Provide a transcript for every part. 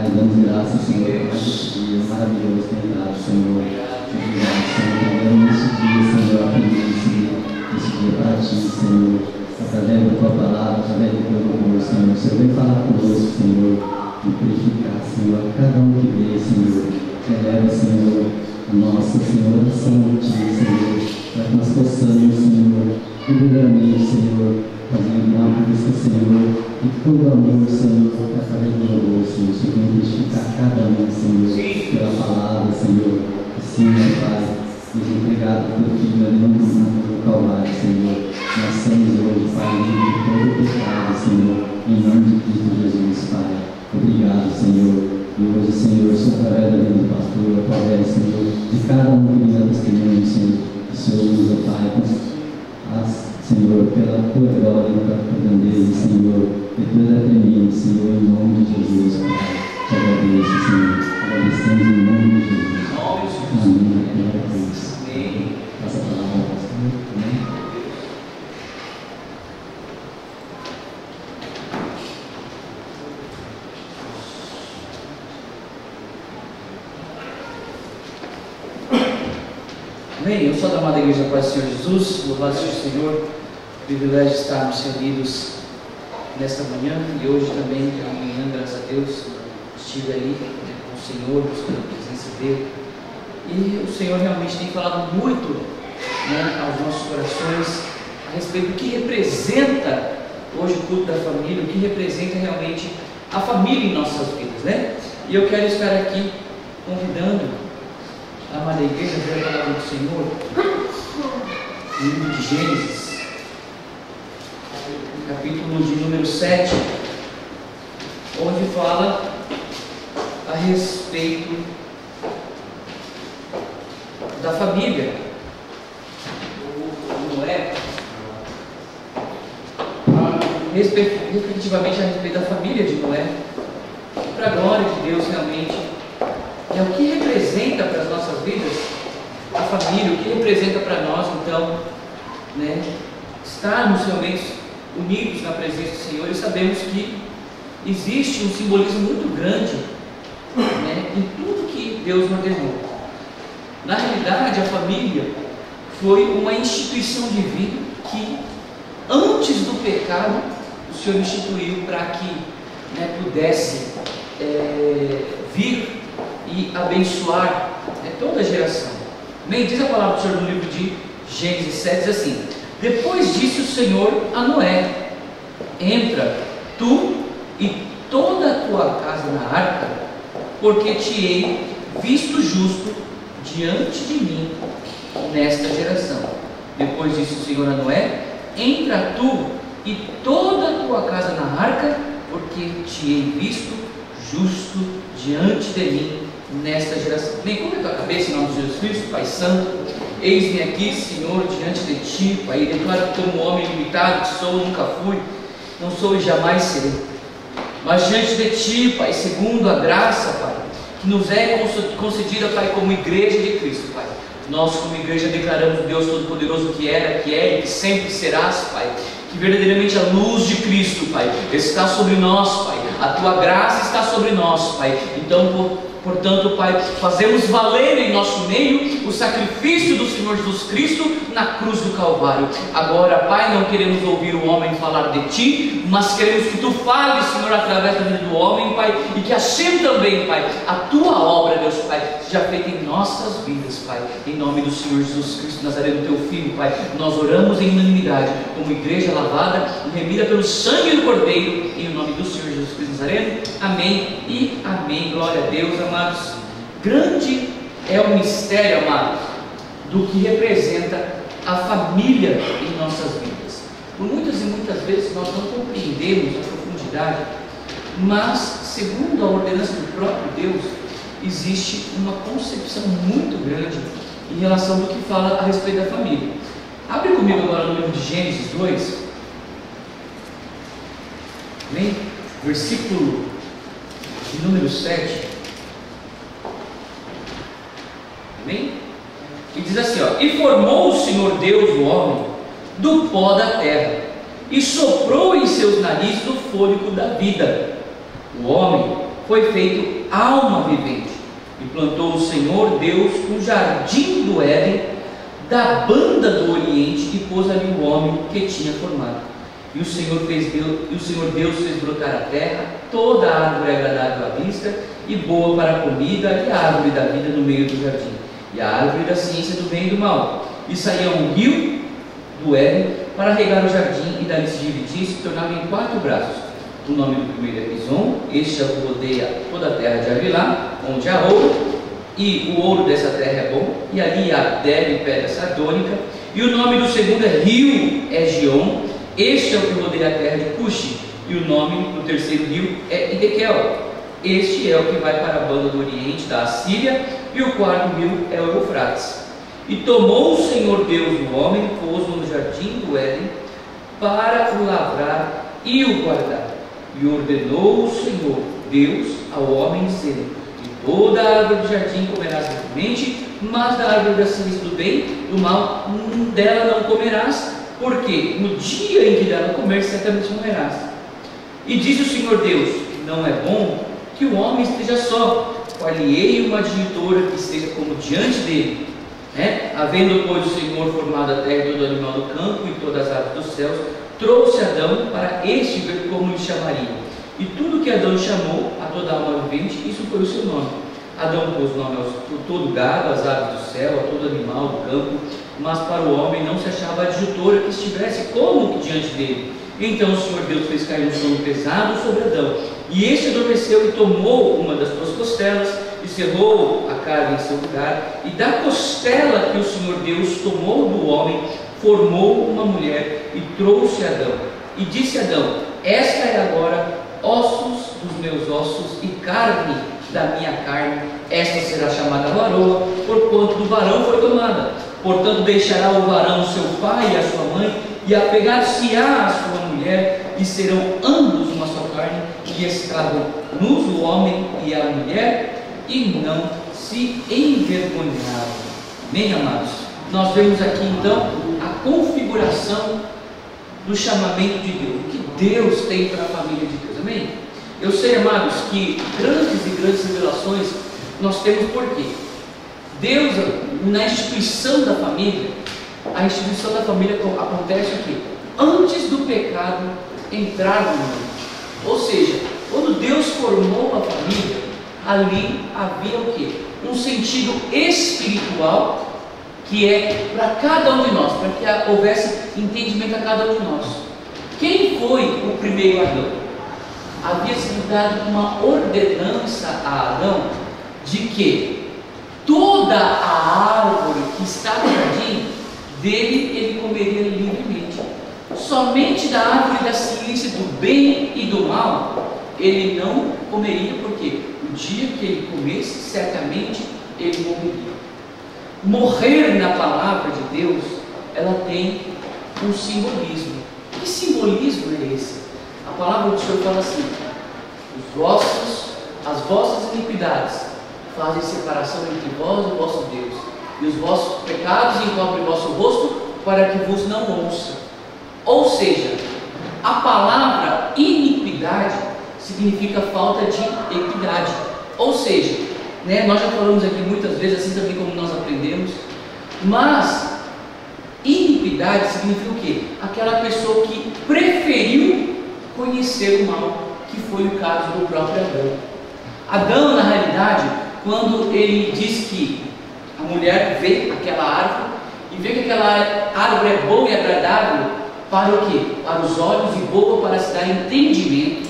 Pai, damos graças, Senhor, por esse dia maravilhoso que tem dado, Senhor. Obrigado, Senhor, dando esse dia, Senhor, a esse dia para Ti, Senhor, através da Tua palavra, através do Teu amor, Senhor. O Senhor vem falar conosco, Senhor, e purificar, Senhor, a cada um que vê, Senhor. Eleva, Senhor, a nossa, Senhor, oração a Ti, Senhor, para que nós possamos, Senhor, verdadeiramente, Senhor, fazer uma busca, Senhor, e todo amor, Senhor, através do amor, Senhor, Senhor, identificar cada um, Senhor, pela palavra, Senhor, sim, meu Pai, nos entregado pelo Filho ali no Calvário, Senhor. Nós somos hoje, Pai, livre de todo o pecado, Senhor, em nome de Cristo Jesus, Pai. Obrigado, Senhor. E hoje, Senhor, sou através da vida do pastor, através, Senhor, de cada um que vem da testemunha, Senhor, que o Senhor usa, Pai, Senhor, pela Tua glória, pela Tua grandeza, Senhor, e Tu és tremendo, Senhor, em nome de Jesus, Pai. Te agradeço, Senhor. Agradecemos em nome de Jesus. Amém. Glória a Deus. Passa a palavra, pastor. Amém. Amém. Eu sou da amada Igreja Paz do Senhor Jesus, louvado seja o Senhor, privilégio de estarmos reunidos nesta manhã e hoje também, amanhã, graças a Deus, estive ali com o Senhor, buscando a presença dEle, e o Senhor realmente tem falado muito, né, aos nossos corações a respeito do que representa hoje o culto da família, o que representa realmente a família em nossas vidas, né? E eu quero estar aqui convidando a amada Igreja a ver a palavra do Senhor no livro de Gênesis, capítulo de número 7, onde fala a respeito da família. Noé, respectivamente a respeito da família de Noé, para a glória de Deus realmente. É o que representa para as nossas vidas a família, o que representa para nós, então, né, estarmos realmente unidos na presença do Senhor, e sabemos que existe um simbolismo muito grande, né, em tudo que Deus ordenou. Na realidade, a família foi uma instituição divina que, antes do pecado, o Senhor instituiu para que, né, pudesse vir e abençoar, né, toda a geração. Bem, diz a palavra do Senhor no livro de Gênesis 7, diz assim: depois disse o Senhor a Noé: entra tu e toda a tua casa na arca, porque te hei visto justo diante de mim nesta geração. Depois disse o Senhor a Noé: entra tu e toda a tua casa na arca, porque te hei visto justo diante de mim nesta geração. Bem, cubra a tua cabeça em nome de Jesus Cristo, Pai Santo. Eis-me aqui, Senhor, diante de Ti, Pai, e declaro que como homem limitado que sou, nunca fui, não sou e jamais serei. Mas diante de Ti, Pai, segundo a graça, Pai, que nos é concedida, Pai, como igreja de Cristo, Pai. Nós, como igreja, declaramos o Deus Todo-Poderoso que era, que é e que sempre serás, Pai. Que verdadeiramente a luz de Cristo, Pai, está sobre nós, Pai. A Tua graça está sobre nós, Pai. Então, portanto, Pai, fazemos valer em nosso meio o sacrifício do Senhor Jesus Cristo na cruz do Calvário. Agora, Pai, não queremos ouvir o homem falar de Ti, mas queremos que Tu fales, Senhor, através da vida do homem, Pai, e que assim também, Pai, a Tua obra, Deus Pai, seja feita em nossas vidas, Pai, em nome do Senhor Jesus Cristo Nazareno, Teu Filho, Pai. Nós oramos em unanimidade, como igreja lavada e remida pelo sangue do Cordeiro, em nome do Senhor Jesus Cristo Nazareno. Amém e amém. Glória a Deus, amados. Grande é o mistério, amados, do que representa a família em nossas vidas. Por muitas e muitas vezes nós não compreendemos a profundidade, mas, segundo a ordenança do próprio Deus, existe uma concepção muito grande em relação do que fala a respeito da família. Abre comigo agora no livro de Gênesis 2, amém? Versículo de número 7. Amém? E diz assim, ó: e formou o Senhor Deus o homem do pó da terra, e soprou em seus narizes o fôlego da vida. O homem foi feito alma vivente. E plantou o Senhor Deus um jardim do Éden, da banda do Oriente, e pôs ali o homem que tinha formado. E o Senhor Deus fez brotar a terra, toda a árvore agradável à vista e boa para a comida, e a árvore da vida no meio do jardim, e a árvore da ciência do bem e do mal. E saía um rio do Éden para regar o jardim, e dali se dividia e se tornava em 4 braços. O nome do primeiro é Pison, este é o que rodeia toda a terra de Havilá, onde há ouro, e o ouro dessa terra é bom, e ali há débito e pedra sardônica. E o nome do segundo é rio Gion, este é o que rodeia a terra de Cuxi, e o nome do terceiro rio é Idequel, este é o que vai para a banda do Oriente da Assíria, e o quarto rio é o Eufrates. E tomou o Senhor Deus o homem, pôs-o no jardim do Éden, para o lavrar e o guardar. E ordenou o Senhor Deus ao homem, dizendo: de toda a árvore do jardim comerás livremente, mas da árvore da ciência do bem e do mal dela não comerás, porque no dia em que dela comer, certamente morrerás. E disse o Senhor Deus: não é bom que o homem esteja só, far-lhe-ei uma adjutora que esteja como diante dele. Havendo, pois, o Senhor formado a terra e todo animal do campo e todas as aves dos céus, trouxe Adão para este ver como lhe chamaria. E tudo que Adão chamou a toda alma vivente, isso foi o seu nome. Adão pôs nome a todo gado, às aves do céu, a todo animal do campo, mas para o homem não se achava adjutora que estivesse como que diante dele. Então o Senhor Deus fez cair um sono pesado sobre Adão, e este adormeceu e tomou uma das suas costelas, e cerrou a carne em seu lugar, e da costela que o Senhor Deus tomou do homem, formou uma mulher e trouxe Adão. E disse Adão: esta é agora ossos dos meus ossos e carne da minha carne, esta será chamada varoa, porquanto do varão foi tomada. Portanto deixará o varão seu pai e a sua mãe, e apegar-se-á a sua mulher, e serão ambos uma só carne. E estavam nus o homem e a mulher, e não se envergonhavam. Bem, amados, nós vemos aqui então a configuração do chamamento de Deus, o que Deus tem para a família de Deus, amém? Eu sei, amados, que grandes e grandes revelações nós temos. por quê? Deus, na instituição da família, a instituição da família acontece o quê? Antes do pecado entrar no mundo. Ou seja, quando Deus formou a família, ali havia o quê? Um sentido espiritual que é para cada um de nós, para que houvesse entendimento a cada um de nós. Quem foi o primeiro Adão? Havia sido dada uma ordenança a Adão de que toda a árvore que estava no jardim dele ele comeria livremente. Somente da árvore da ciência do bem e do mal ele não comeria, porque o dia que ele comesse, certamente ele morreria. Morrer na palavra de Deus, ela tem um simbolismo. Que simbolismo é esse? A palavra do Senhor fala assim: as vossas iniquidades fazem separação entre vós e o vosso Deus, e os vossos pecados encobrem o vosso rosto, para que vos não ouça. Ou seja, a palavra iniquidade significa falta de equidade. Ou seja, nós já falamos aqui muitas vezes, assim também como nós aprendemos, mas iniquidade significa o quê? Aquela pessoa que preferiu conhecer o mal, que foi o caso do próprio Adão. Adão, na realidade, quando ele diz que a mulher vê aquela árvore e vê que aquela árvore é boa e agradável para o quê? Para os olhos e boa para se dar entendimento,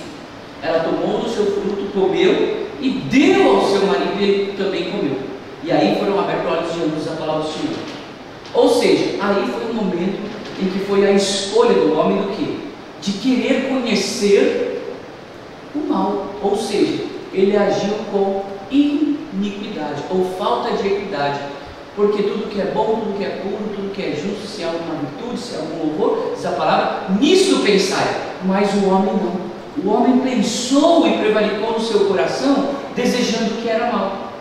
ela tomou do seu fruto, comeu e deu ao seu marido, e ele também comeu. E aí foram abertos olhos de ambos a palavra do Senhor. Ou seja, aí foi o momento em que foi a escolha do homem do quê? De querer conhecer o mal. Ou seja, ele agiu com iniquidade ou falta de equidade. Porque tudo que é bom, tudo que é puro, tudo que é justo, se há alguma virtude, se há algum louvor, diz a palavra, nisso pensai. Mas o homem não. O homem pensou e prevaricou no seu coração, desejando o que era mal.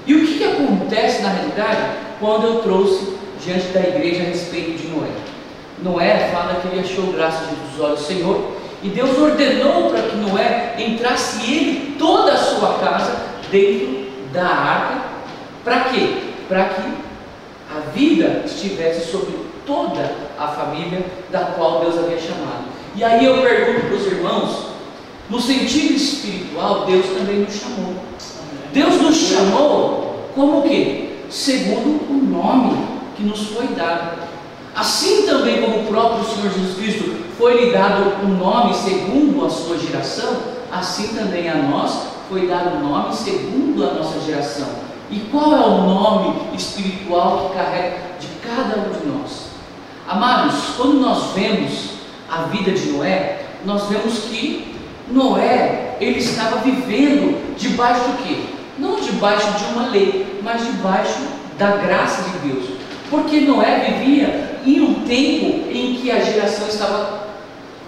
E o que acontece na realidade quando eu trouxe diante da igreja a respeito de Noé? Noé fala que ele achou graça dos olhos do Senhor, E Deus ordenou para que Noé entrasse ele e toda a sua casa dentro da arca. Para quê? Para que a vida estivesse sobre toda a família da qual Deus havia chamado. E aí eu pergunto para os irmãos, no sentido espiritual, Deus também nos chamou. Deus nos chamou como o quê? Segundo o nome que nos foi dado. Assim também como o próprio Senhor Jesus Cristo foi lhe dado um nome segundo a sua geração, assim também a nós foi dado um nome segundo a nossa geração. E qual é o nome espiritual que carrega de cada um de nós? Amados, quando nós vemos a vida de Noé, nós vemos que Noé, ele estava vivendo debaixo do quê? Não debaixo de uma lei, mas debaixo da graça de Deus. Porque Noé vivia em um tempo em que a geração estava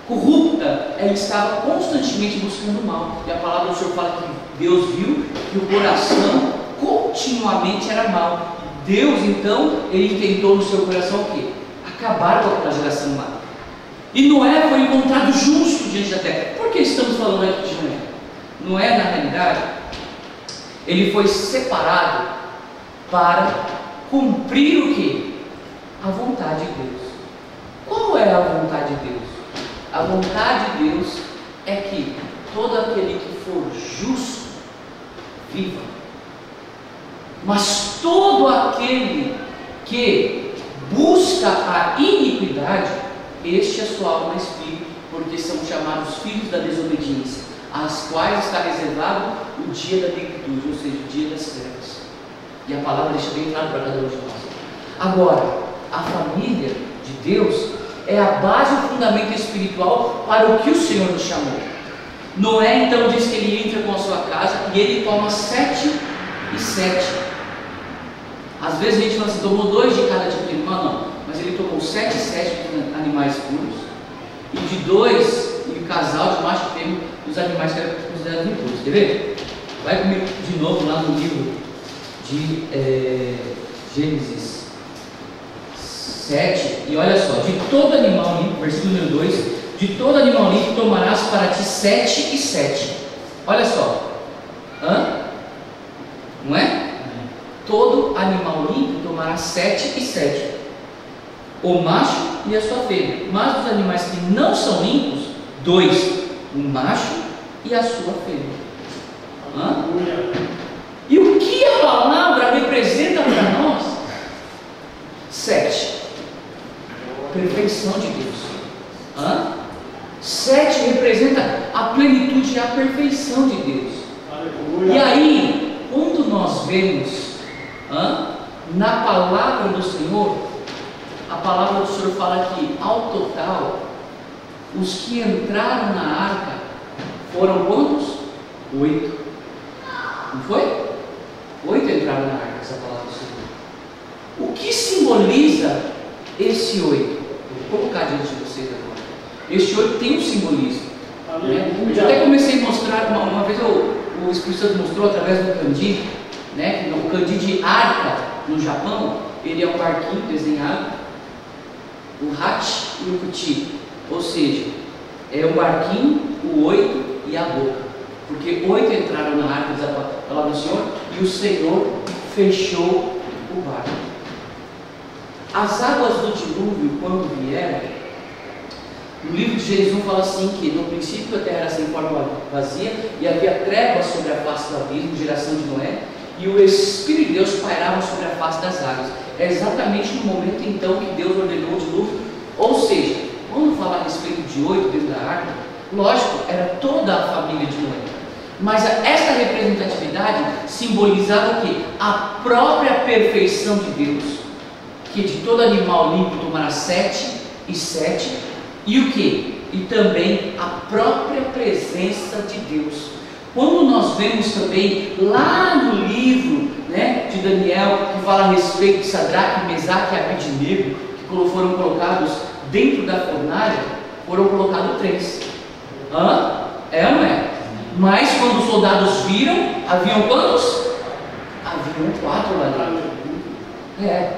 corrupta, ela estava constantemente buscando o mal. E a palavra do Senhor fala que Deus viu que o coração continuamente era mau. Deus, então, ele tentou no seu coração o quê? Acabar com aquela geração má. E Noé foi encontrado justo diante da terra. Por que estamos falando aqui de Noé? Noé, na realidade, ele foi separado para cumprir o quê? A vontade de Deus. Qual é a vontade de Deus? A vontade de Deus é que todo aquele que for justo viva. Mas todo aquele que busca a iniquidade, este a sua alma espírito, porque são chamados filhos da desobediência, às quais está reservado o dia da negritude, ou seja, o dia das trevas. E a palavra deixa bem claro para cada um de nós. Agora, a família de Deus é a base e o fundamento espiritual para o que o Senhor nos chamou. Noé então diz que ele entra com a sua casa e ele toma 7 e 7. Às vezes a gente fala assim, tomou 2 de cada tipo de animal, não, mas ele tomou 7 e 7 de animais puros, e de 2, e o casal de macho e fêmea, dos animais que eram considerados impuros. Quer ver? Vai comigo de novo lá no livro de Gênesis 7, e olha só, de todo animal limpo, versículo número 2, de todo animal limpo tomarás para ti 7 e 7. Olha só, não é? Todo animal limpo tomará 7 e 7, o macho e a sua fêmea. Mas os animais que não são limpos, 2, o macho e a sua fêmea. E o que a palavra representa para nós? 7, perfeição de Deus. 7 representa a plenitude e a perfeição de Deus. E aí, quando nós vemos na palavra do Senhor, a palavra do Senhor fala que ao total, os que entraram na arca foram quantos? 8. Não foi? 8 entraram na arca, essa palavra do Senhor. O que simboliza esse 8? Vou colocar diante de vocês agora. Este 8 tem um simbolismo. Né? Eu já até comecei a mostrar, uma vez o Espírito Santo mostrou através do kanji, né? O kanji de arca no Japão, ele é um barquinho desenhado, o hachi e o kuchi, ou seja, é um barquinho, o 8 e a boca, porque 8 entraram na arca, diz a palavra do Senhor, e o Senhor fechou o barco. As águas do dilúvio, quando vieram, no livro de Gênesis 1 fala assim que no princípio a terra era sem forma vazia e havia trevas sobre a face do abismo, geração de Noé, e o Espírito de Deus pairava sobre a face das águas. É exatamente no momento então que Deus ordenou o dilúvio. Ou seja, quando fala a respeito de 8 dentro da arca, lógico, era toda a família de Noé, mas essa representatividade simbolizava o quê? A própria perfeição de Deus, que de todo animal limpo tomará 7 e 7, e o que? E também a própria presença de Deus. Quando nós vemos também lá no livro, né, de Daniel, que fala a respeito de Sadraque, Mesaque e Abednego, que foram colocados dentro da fornalha, foram colocados 3. É ou não é? Mas quando os soldados viram, haviam quantos? Haviam 4 lá dentro.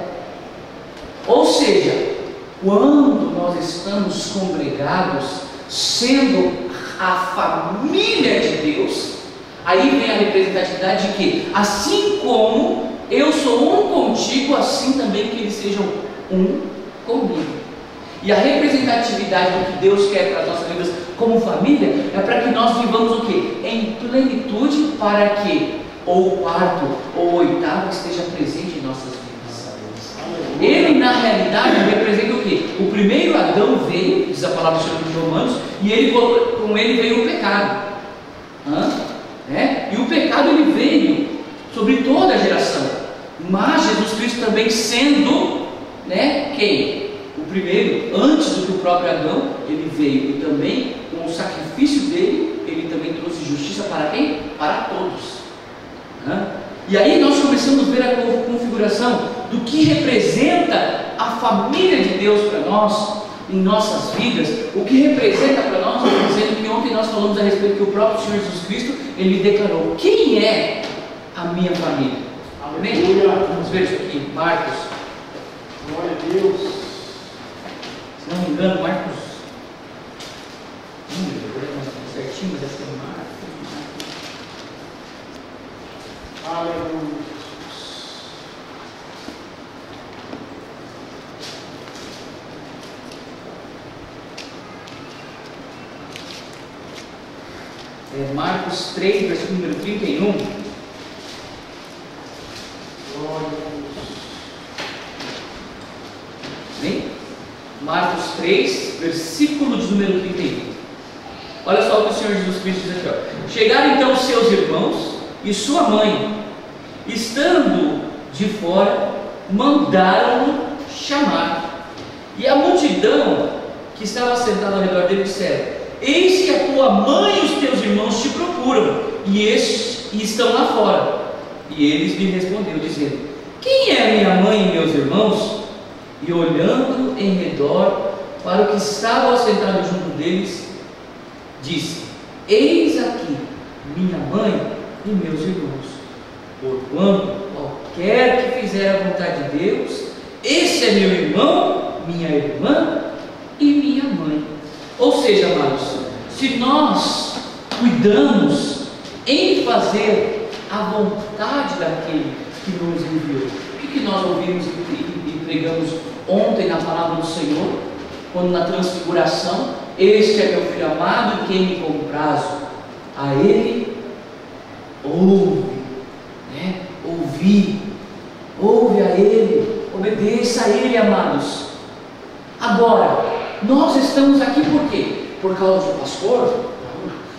Ou seja, quando nós estamos congregados, sendo a família de Deus, aí vem a representatividade de que, assim como eu sou um contigo, assim também que eles sejam um comigo. E a representatividade do que Deus quer para as nossas vidas como família é para que nós vivamos o quê? Em plenitude, para que ou o quarto ou o oitavo esteja presente em nossas vidas. Ele, na realidade, representa o quê? O primeiro Adão veio, diz a palavra de Romanos, e com ele veio o pecado. E o pecado ele veio sobre toda a geração. Mas Jesus Cristo também sendo, quem? O primeiro, antes do que o próprio Adão, ele veio e também, com o sacrifício dele, ele também trouxe justiça para quem? Para todos. E aí nós começamos a ver a configuração do que representa a família de Deus para nós, em nossas vidas, o que representa para nós, dizendo que ontem nós falamos a respeito que o próprio Senhor Jesus Cristo, ele declarou, quem é a minha família? Amém? Vamos ver isso aqui, Marcos. Glória a Deus. Se não me engano, Marcos. Certinho, mas essa é Marcos. Aleluia. Marcos 3, versículo número 31. Glória a Deus. Bem? Marcos 3, versículo de número 31. Olha só o que o Senhor Jesus Cristo diz aqui. Chegaram então os seus irmãos e sua mãe, estando de fora, mandaram-no chamar. E a multidão que estava sentada ao redor dele disseram: eis que a tua mãe e os teus irmãos te procuram, e estão lá fora. E eles lhe respondeu, dizendo: quem é minha mãe e meus irmãos? E olhando em redor para o que estava assentado junto deles, disse: eis aqui minha mãe e meus irmãos. Porquanto qualquer que fizer a vontade de Deus, esse é meu irmão, minha irmã e minha mãe. Ou seja, amados, se nós cuidamos em fazer a vontade daquele que nos enviou, o que nós ouvimos e pregamos ontem na palavra do Senhor, quando na transfiguração, este é meu filho amado, em quem me comprazo, a ele ouve, ouve a ele, obedeça a ele, amados. Agora, nós estamos aqui por quê? Por causa do pastor?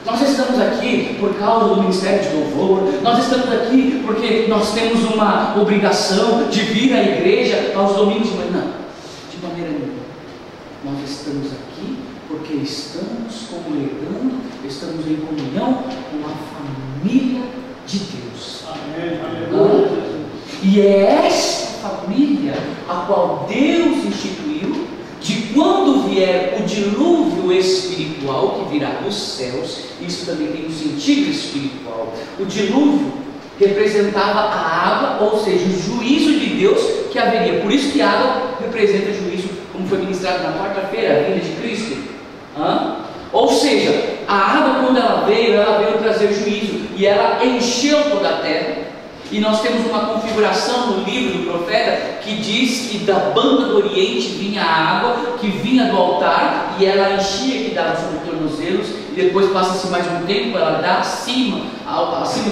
Nós estamos aqui por causa do ministério de louvor. Nós estamos aqui porque nós temos uma obrigação de vir à igreja aos domingos de manhã. Não, de maneira nenhuma. Nós estamos aqui porque estamos congregando, estamos em comunhão com a família de Deus. Amém. Aleluia. E é essa família a qual Deus instituiu, de quando vier o dilúvio espiritual que virá dos céus. Isso também tem um sentido espiritual. O dilúvio representava a água, ou seja, o juízo de Deus que haveria. Por isso que a água representa juízo, como foi ministrado na quarta-feira, a vinda de Cristo. Ou seja, a água, quando ela veio trazer juízo, e ela encheu toda a terra. E nós temos uma configuração no livro do profeta que diz que da banda do Oriente vinha a água, que vinha do altar, e ela enchia, que dava sobre os tornozelos, e depois passa-se mais um tempo, ela dá acima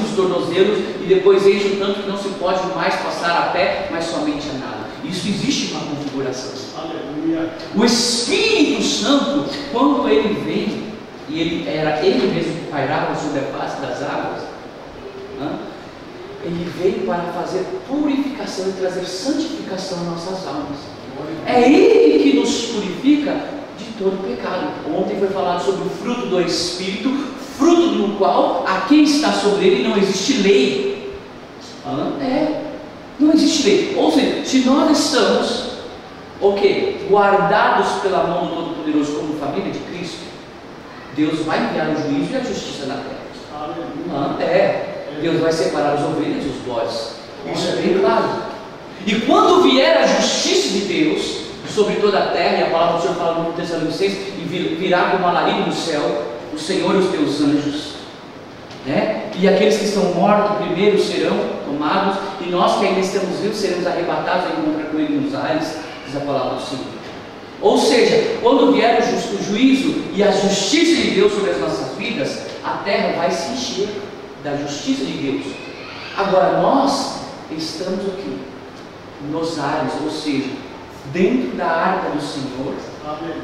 dos tornozelos, e depois enche o tanto que não se pode mais passar a pé, mas somente a nada. Isso existe uma configuração. Aleluia. O Espírito Santo, quando ele vem, e ele mesmo que pairava sobre a face das águas, ele veio para fazer purificação e trazer santificação às nossas almas. É ele que nos purifica de todo pecado. Ontem foi falado sobre o fruto do Espírito, fruto no qual a quem está sobre ele não existe lei. Não existe lei. Ou seja, se nós estamos guardados pela mão do Todo-Poderoso como família de Cristo, Deus vai enviar o juízo e a justiça na terra. Deus vai separar as ovelhas dos bodes. Isso é bem claro. E quando vier a justiça de Deus sobre toda a terra, e a palavra do Senhor fala no Tessalonicenses, e virá como alarido no céu, o Senhor e os teus anjos, né? E aqueles que estão mortos primeiro serão tomados, e nós que ainda estamos vivos seremos arrebatados a encontrar com Ele nos ares, diz a palavra do Senhor. Ou seja, quando vier o juízo e a justiça de Deus sobre as nossas vidas, a terra vai se encher da justiça de Deus. Agora nós estamos aqui nos ares, ou seja, dentro da arca do Senhor,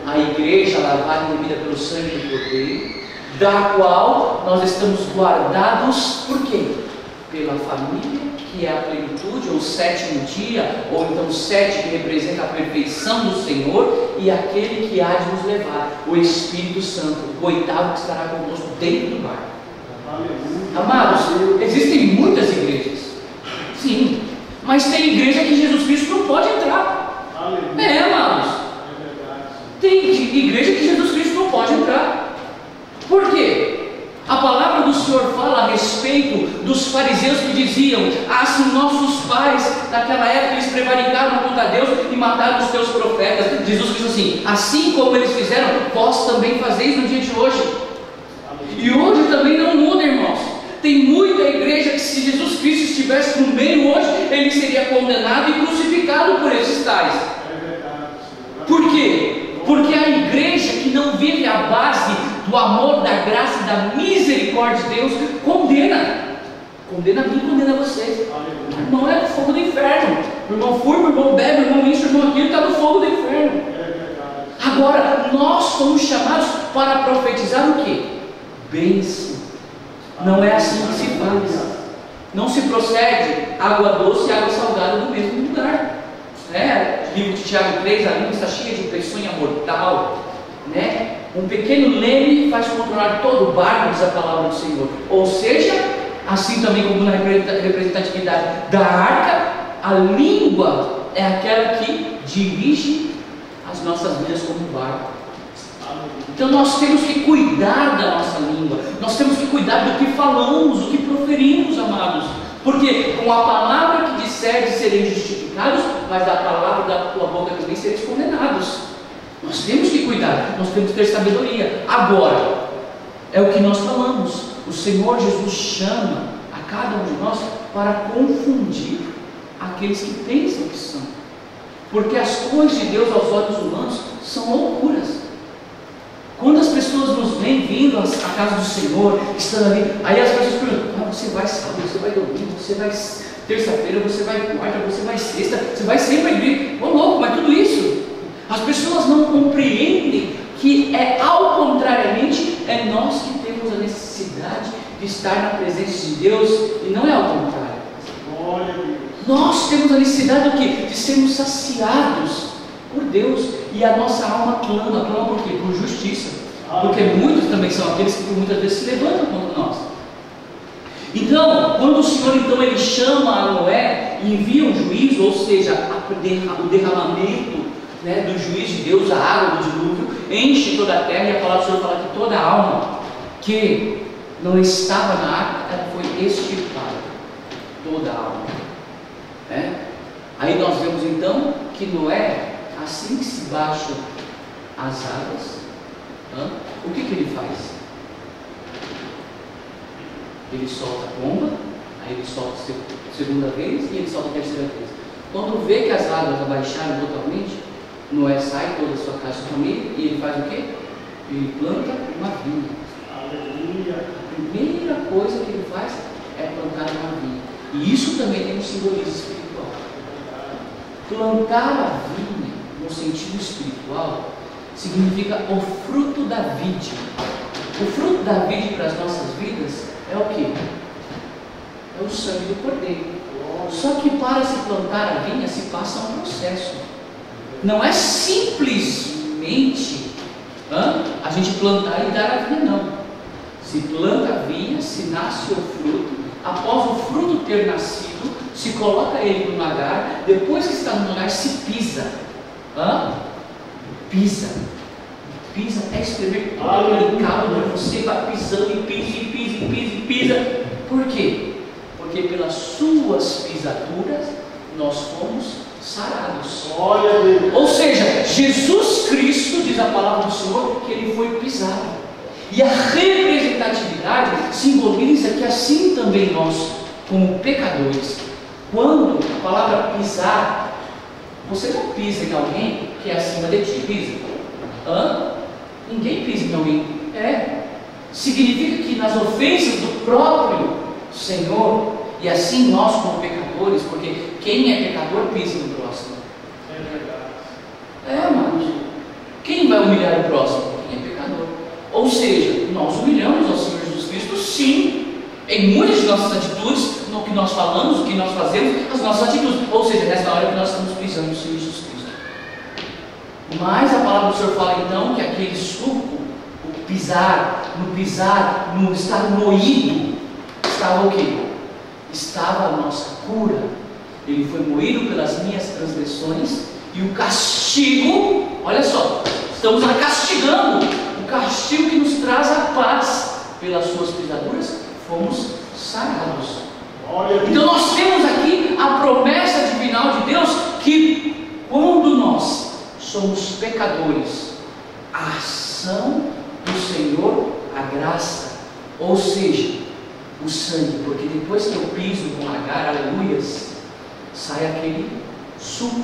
a igreja lavada e remida pelo sangue do Cordeiro, da qual nós estamos guardados, por quê? Pela família, que é a plenitude, ou o sétimo dia, ou então o 7 que representa a perfeição do Senhor, e aquele que há de nos levar, o Espírito Santo, o oitavo que estará conosco dentro do barco. Amados, existem muitas igrejas, sim, mas tem igreja que Jesus Cristo não pode entrar. Amados, tem igreja que Jesus Cristo não pode entrar. Por quê? A palavra do Senhor fala a respeito dos fariseus que diziam: assim nossos pais naquela época eles prevaricaram contra Deus e mataram os teus profetas. Jesus diz assim como eles fizeram, vós também fazeis no dia de hoje. E hoje também não muda, irmãos. Tem muita igreja que, se Jesus Cristo estivesse no meio hoje, ele seria condenado e crucificado por esses tais. Por quê? Porque a igreja que não vive a base do amor, da graça e da misericórdia de Deus, condena a mim, condena vocês. O irmão é do fogo do inferno. O irmão fuma, o irmão bebe, o irmão isso, o irmão aquilo, está no fogo do inferno. Agora, nós somos chamados para profetizar o quê? Bênção. Não é assim que se faz. Não se procede água doce e água salgada no mesmo lugar. Livro de Tiago 3, a língua está cheia de peçonha mortal, né? Um pequeno leme faz controlar todo o barco, diz a palavra do Senhor. Ou seja, assim também como na representatividade da arca, a língua é aquela que dirige as nossas vidas como barco. Então nós temos que cuidar da nossa língua, nós temos que cuidar do que falamos, do que proferimos, amados. Porque com a palavra que disserdes sereis justificados, mas da palavra da tua boca também sereis condenados. Nós temos que cuidar, nós temos que ter sabedoria. Agora, é o que nós falamos, o Senhor Jesus chama a cada um de nós para confundir aqueles que pensam que são. Porque as coisas de Deus aos olhos humanos são loucuras. Quando as pessoas nos veem vindo à casa do Senhor, estando ali, aí as pessoas perguntam: você vai sábado, você vai domingo, você vai terça-feira, você vai quarta, você vai sexta, você vai sempre à igreja. Ô louco, mas tudo isso, as pessoas não compreendem que ao contrariamente, é nós que temos a necessidade de estar na presença de Deus, e não é ao contrário. Nós temos a necessidade do quê? De sermos saciados por Deus, e a nossa alma clama por quê? Por justiça, porque muitos também são aqueles que muitas vezes se levantam contra nós. Então, quando o Senhor ele chama a Noé e envia um juízo, ou seja, o derramamento, né, do juízo de Deus, a água do dilúvio, enche toda a terra, e a palavra do Senhor fala que toda a alma que não estava na arca, ela foi extirpada, toda a alma, né? Aí nós vemos então que Noé, assim que se baixam as águas, o que ele faz? Ele solta a bomba, aí ele solta a segunda vez e ele solta a terceira vez. Quando vê que as águas abaixaram totalmente, Noé sai, toda a sua casa, sua família, e ele faz o quê? Ele planta uma vinha. Aleluia. A primeira coisa que ele faz é plantar uma vinha. E isso também tem um simbolismo espiritual. Plantar a vinha, no sentido espiritual, significa o fruto da vide. O fruto da vide para as nossas vidas é o que? É o sangue do Cordeiro. Só que para se plantar a vinha se passa um processo. Não é simplesmente a gente plantar e dar a vinha, não. Se planta a vinha, se nasce o fruto. Após o fruto ter nascido, se coloca ele no lagar. Depois que está no lagar, se pisa. Pisa é escrever todo aquele caldo. Você vai pisando e pisa. Por quê? Porque pelas suas pisaduras nós fomos sarados. Glória a Deus. Ou seja, Jesus Cristo, diz a palavra do Senhor, que ele foi pisado. E a representatividade simboliza que assim também nós, como pecadores, quando a palavra pisar, você não pisa em alguém que é acima de ti, pisa? Ninguém pisa em alguém. Significa que nas ofensas do próprio Senhor, e assim nós como pecadores, porque quem é pecador pisa no próximo. É verdade. Mas quem vai humilhar o próximo? Quem é pecador. Ou seja, nós humilhamos ao Senhor Jesus Cristo, sim, em muitas de nossas atitudes, no que nós falamos, o que nós fazemos, as nossas atitudes. Ou seja, nessa hora que nós estamos pisando no Senhor Jesus Cristo. Mas a palavra do Senhor fala então que aquele suco, no pisar, no estar moído, estava o quê? Estava a nossa cura. Ele foi moído pelas minhas transgressões e o castigo, olha só, estamos castigando, o castigo que nos traz a paz, pelas suas pisaduras fomos sarados. Glória a Deus. Então nós temos aqui a promessa divinal de Deus que quando nós somos pecadores, a ação do Senhor, a graça, ou seja, o sangue, porque depois que eu piso com Agar, aleluias, sai aquele suco,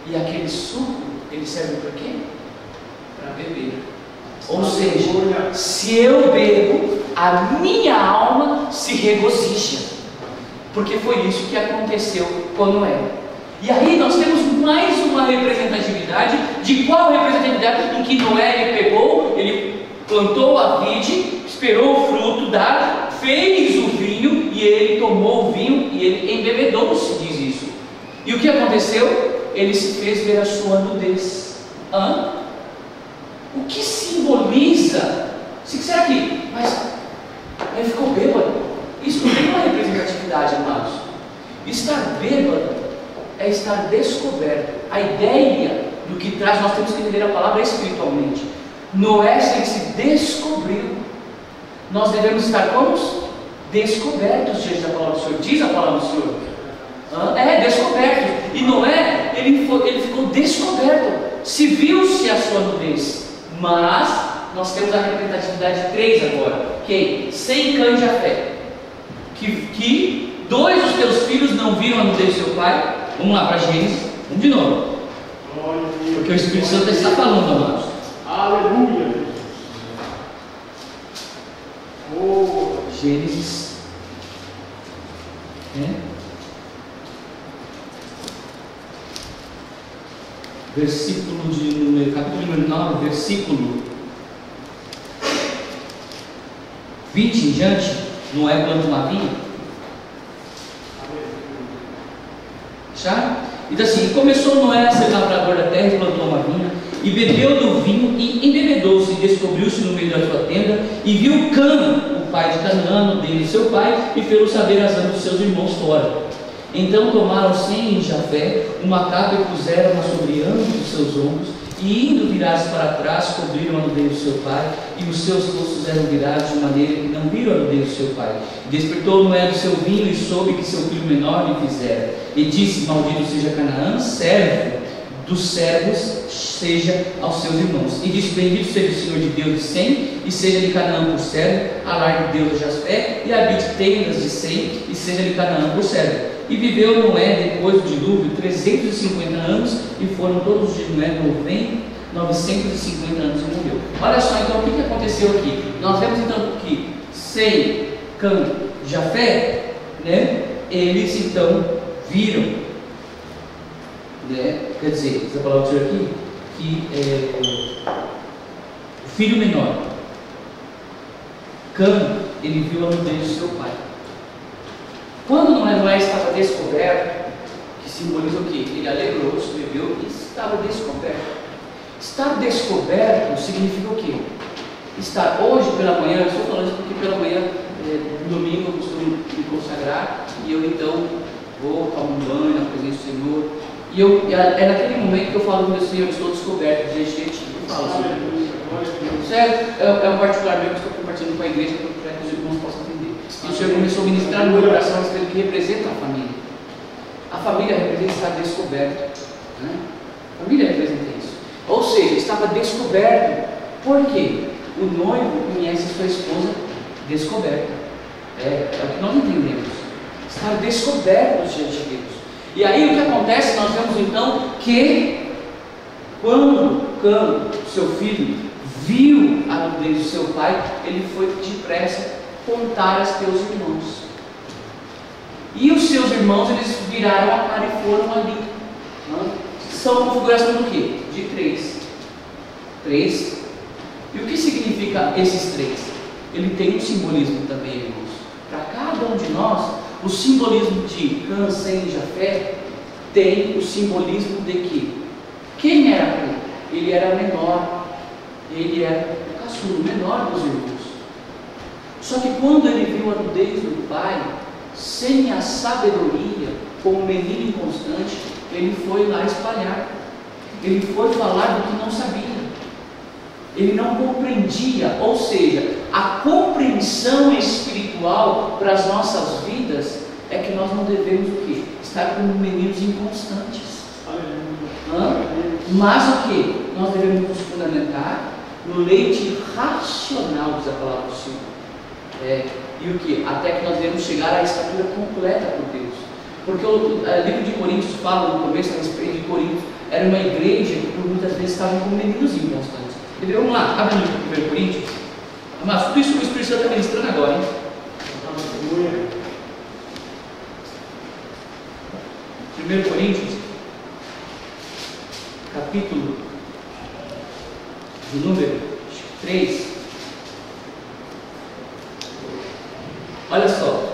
e aquele suco, ele serve para quê? Para beber. Ou seja, se eu bebo, a minha alma se regozija, porque foi isso que aconteceu com Noé. E aí nós temos mais uma representatividade. De qual representatividade? Em que Noé ele pegou, ele plantou a vide, esperou o fruto dar, fez o vinho, e ele tomou o vinho e ele embebedou-se, diz isso. E o que aconteceu? Ele se fez ver a sua nudez. O que simboliza? Será que? Mas ele ficou bêbado. Isso não tem uma representatividade, amados. Estar bêbado é estar descoberto. A ideia do que traz, nós temos que entender a palavra espiritualmente. Noé se descobriu. Nós devemos estar como? Descobertos diante da palavra do Senhor. Diz a palavra do Senhor. Descoberto. E Noé, ele ficou descoberto. Se viu-se a sua nudez. Mas nós temos a representatividade 3 agora. Quem? Sem Cã e Jafé. Que 2 dos teus filhos não viram a nudez do seu pai. Vamos lá para Gênesis. Vamos de novo. Glória a Deus. Porque o Espírito Santo está falando, amados. Aleluia. Oh, Gênesis. Versículo de número, capítulo número 9, versículo 20 em diante. Noé planta uma vinha. Já? Então assim, começou Noé a ser lavrador da terra e plantou uma vinha, e bebeu do vinho e embebedou-se, e descobriu-se no meio da sua tenda, e viu Cã, o pai de Canaã, dele seu pai, e fez-o saber razão dos seus irmãos fora. Então tomaram Sem e Jafé uma capa e puseram-na sobre ambos os seus ombros, e indo virados para trás, cobriram a nudez do seu pai, e os seus rostos eram virados de maneira que não viram a nudez do seu pai. Despertou Noé do seu vinho e soube que seu filho menor lhe fizera, e disse: Maldito seja Canaã, servo dos servos seja aos seus irmãos. E disse: Bendito seja o Senhor de Deus de Sem, e seja-lhe Canaã por servo, alargue Deus de Jafé, e habite tendas de Sem, e seja-lhe Canaã por servo. E viveu Noé depois do dilúvio 350 anos, e foram todos os dias de Noé 950 anos e morreu. Olha só então o que aconteceu aqui. Nós vemos então que Sem, Cã, Jafé, eles então viram, quer dizer, essa palavra do Senhor aqui, que o filho menor, Cã, ele viu a nudez do seu pai. Quando Noé estava descoberto, que simboliza o quê? Ele alegrou-se, bebeu e estava descoberto. Estar descoberto significa o quê? Estar hoje pela manhã, eu estou falando isso porque pela manhã, domingo, eu costumo me consagrar, e eu então vou tomar um banho na presença do Senhor. E é naquele momento que eu falo com Deus: Senhor, eu estou descoberto diante de Ti. Eu falo assim, certo? É um particular meu que estou compartilhando com a igreja para que os irmãos possam entender. E o Senhor começou a ministrar no meu coração aquilo que representa a família. A família representa estar descoberto, né? A família representa isso. Ou seja, estava descoberto. Por quê? O noivo conhece sua esposa descoberta. É o que nós entendemos. Estar descoberto diante de Deus. E aí o que acontece? Nós vemos então que quando Cã, seu filho, viu a nudez do seu pai, ele foi depressa contar aos teus irmãos. E os seus irmãos, eles viraram a cara e foram ali. São uma configuração do quê? De 3. 3. E o que significa esses 3? Ele tem um simbolismo também, irmãos. Para cada um de nós, o simbolismo de Cã, Sem e Jafé tem o simbolismo de que quem era Cã? Ele era menor. Ele era o caçula, o menor dos irmãos. Só que quando ele viu a nudez do pai, sem a sabedoria, como menino inconstante, ele foi lá espalhar. Ele foi falar do que não sabia. Ele não compreendia, ou seja, a compreensão espiritual para as nossas vidas é que nós não devemos o quê? Estar como meninos inconstantes. Mas o que? Nós devemos nos fundamentar no leite racional, diz a palavra do Senhor. E o que? Até que nós devemos chegar à estatura completa por Deus. Porque o livro de Coríntios fala no começo a respeito de Coríntios, era uma igreja que por muitas vezes estavam como meninos inconstantes. E vamos lá, abre o livro de 1 Coríntios. Mas tudo isso o Espírito Santo está ministrando agora, hein? 1 Coríntios, capítulo de número 3. Olha só.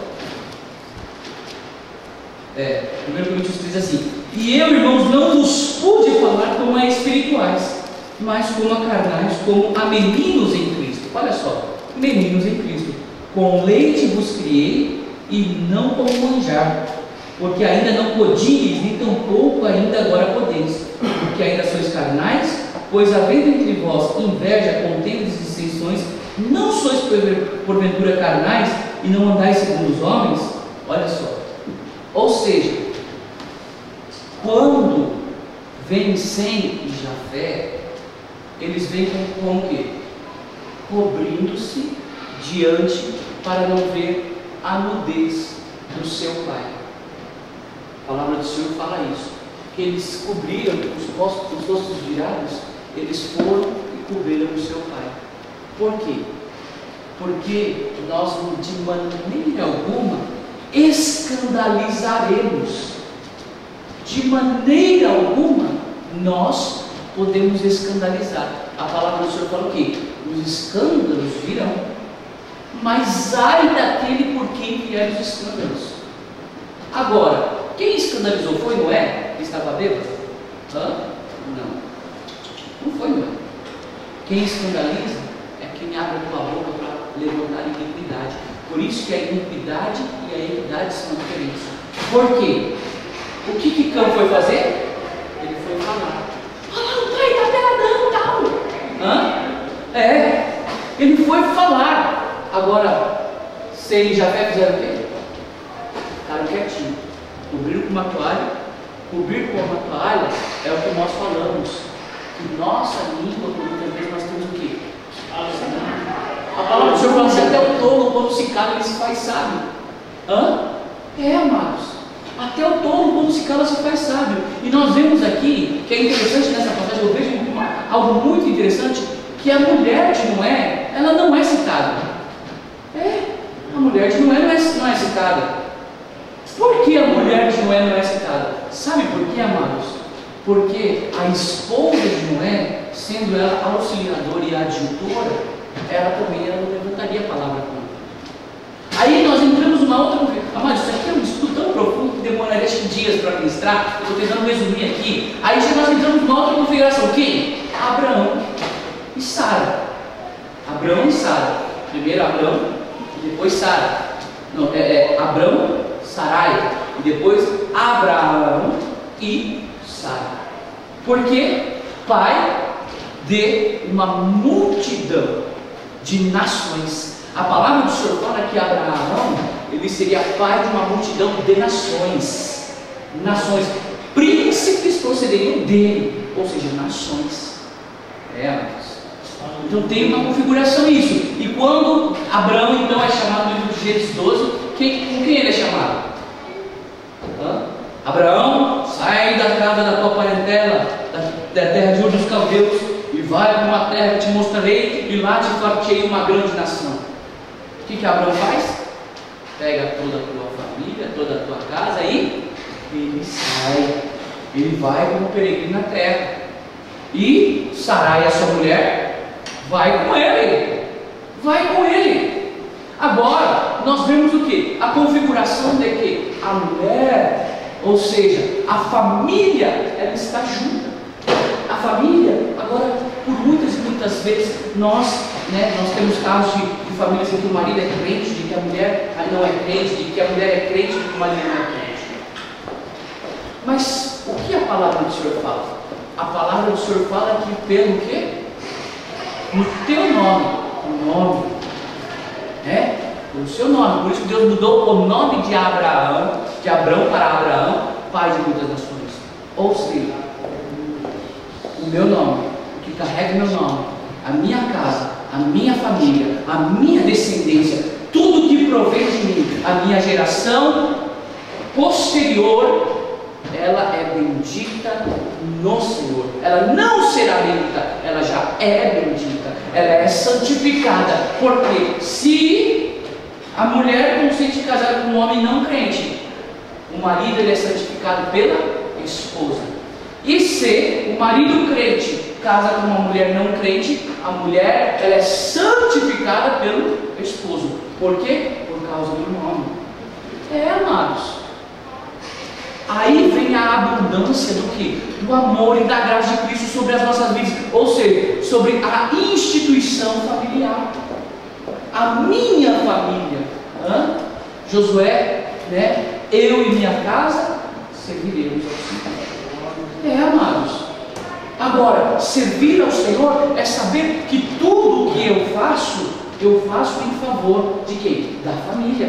1 Coríntios 3 assim: E eu, irmãos, não vos pude falar como a espirituais, mas como a carnais, como a meninos em Cristo. Olha só, meninos em Cristo. Com leite vos criei, e não com manjar, porque ainda não podíeis, nem tampouco ainda agora podeis, porque ainda sois carnais, pois havendo entre vós inveja, contendas e dissensões, não sois porventura carnais, e não andais segundo os homens? Olha só. Ou seja, quando vem Sem e Jafé, eles vêm com o quê? Cobrindo-se diante para não ver a nudez do seu pai. A palavra do Senhor fala isso, que eles cobriram os rostos virados, eles foram e cobriram o seu pai. Por quê? Porque nós de maneira alguma escandalizaremos. De maneira alguma nós podemos escandalizar. A palavra do Senhor fala o quê? Os escândalos virão, mas ai daquele por quem vieram os escândalos. Agora, quem escandalizou foi Noé, que estava bêbado? Não foi Noé. Quem escandaliza é quem abre a tua boca para levantar iniquidade. Por isso que a iniquidade e a equidade são diferentes. Por quê? O que Cã foi fazer? Ele foi falar. Olha, o pai está peladão, tal. Ele foi falar. Agora, Sem e Jafé fizeram o quê? Ficaram quietinhos. Cobriram com uma toalha. Cobrir com uma toalha é o que nós falamos. Que nossa língua, por muitas vezes, nós temos o quê? A palavra do Senhor fala assim: até o tolo, quando se cala, ele se faz sábio. Amados. Até o tolo, quando se cala, se faz sábio. E nós vemos aqui, que é interessante nessa passagem, eu vejo algo muito interessante, que a mulher de Noé, ela não é citada. A mulher de Noé não é citada. Por que a mulher de Noé não é citada? Sabe por quê, amados? Porque a esposa de Noé, sendo ela auxiliadora e adjutora, ela também não levantaria a palavra com ele. Aí nós entramos numa outra configuração. Amados, isso aqui é um estudo tão profundo que demoraria dias para ministrar. Eu estou tentando resumir aqui. Aí nós entramos numa outra configuração. Quem? Abraão e Sara. Abraão e Sara. Primeiro Abraão e depois Sara. Não, Abraão, Sarai, e depois Abraão e Sara. Porque pai de uma multidão de nações. A palavra do Senhor fala que Abraão, ele seria pai de uma multidão de nações. nações. Príncipes procederiam dele, ou seja, nações. Amados. Então tem uma configuração isso. E quando Abraão então é chamado no livro de Gênesis 12, com quem ele é chamado? Abraão, sai da casa da tua parentela, da terra de Ur dos Caldeus, e vai para uma terra que te mostrarei, e lá te fartei uma grande nação. O que Abraão faz? Pega toda a tua família, toda a tua casa e ele sai. Ele vai como peregrino na terra. E Sarai, a sua mulher, vai com ele. Vai com ele. Agora, nós vemos o que? A configuração de que a mulher, ou seja, a família, ela está junta. A família, agora, por muitas e muitas vezes, nós temos casos de famílias em que o marido é crente, de que a mulher não é crente, de que a mulher é crente, de que o marido não é crente. Mas o que a palavra do Senhor fala? A palavra do Senhor fala que pelo quê? No teu nome, o nome, o seu nome. Por isso que Deus mudou o nome de Abraão para Abraão, pai de muitas nações. Ou seja, o meu nome, o que carrega o meu nome, a minha casa, a minha família, a minha descendência, tudo que provém de mim, a minha geração posterior, ela é bendita no Senhor. Ela não será bendita, ela já é bendita, ela é santificada. Porque se a mulher consente casar com um homem não crente, o marido ele é santificado pela esposa. E se o marido crente casa com uma mulher não crente, a mulher ela é santificada pelo esposo. Por quê? Por causa do nome. Amados. Aí vem a abundância do que? Do amor e da graça de Cristo sobre as nossas vidas. Ou seja, sobre a instituição familiar. A minha família. Josué, eu e minha casa serviremos ao Senhor. Amados. Agora, servir ao Senhor é saber que tudo o que eu faço em favor de quem? Da família.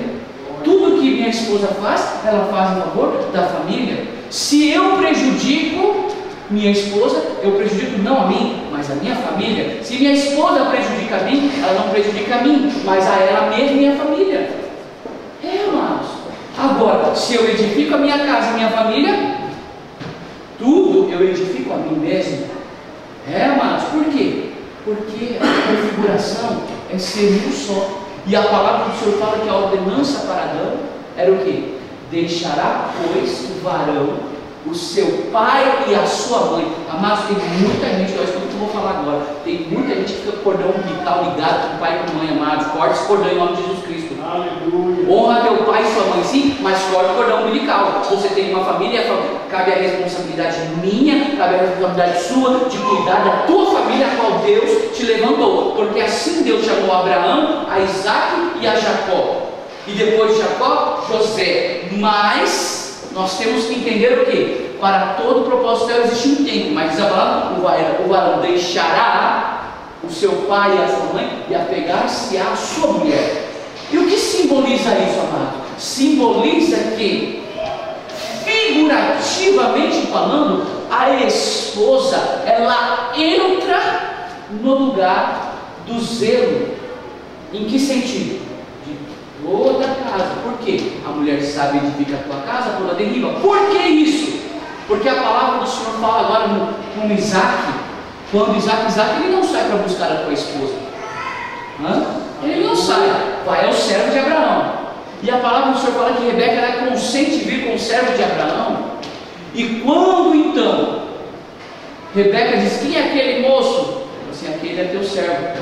Tudo que minha esposa faz, ela faz em favor da família. Se eu prejudico minha esposa, eu prejudico não a mim, mas a minha família. Se minha esposa prejudica a mim, ela não prejudica a mim, mas a ela mesma e minha família. Amados. Agora, se eu edifico a minha casa e minha família, tudo eu edifico a mim mesmo. Amados. Por quê? Porque a configuração é ser um só. E a palavra do Senhor fala que a ordenança para Adão era o quê? Deixará, pois, o varão, o seu pai e a sua mãe. Amados, tem muita gente, olha tudo que eu vou falar agora, tem muita gente que fica com o cordão umbilical ligado com o pai e com a mãe, amados. Corta esse cordão em nome de Jesus Cristo. Aleluia. Honra teu pai e sua mãe, sim, mas corta o cordão umbilical. Você tem uma família, cabe a responsabilidade minha, cabe a responsabilidade sua de cuidar da tua família, a qual Deus te levantou. Porque assim Deus chamou a Abraão, a Isaac e a Jacó. E depois de Jacó, José. Mas nós temos que entender o quê? Para todo propósito existe um tempo. Mas diz a palavra, o varão deixará o seu pai e a sua mãe e apegar-se à sua mulher. E o que simboliza isso, amado? Simboliza que, figurativamente falando, a esposa, ela entra no lugar do zelo. Em que sentido? De toda a casa. Por quê? A mulher sabe edificar a tua casa, toda derriba. Por que isso? Porque a palavra do Senhor fala agora com Isaac. Quando Isaac ele não sai para buscar a tua esposa. Ele não sai, vai ao servo de Abraão. E a palavra do Senhor fala que Rebeca ela consente vir com o servo de Abraão. E quando então Rebeca diz: quem é aquele moço? Assim, aquele é teu servo,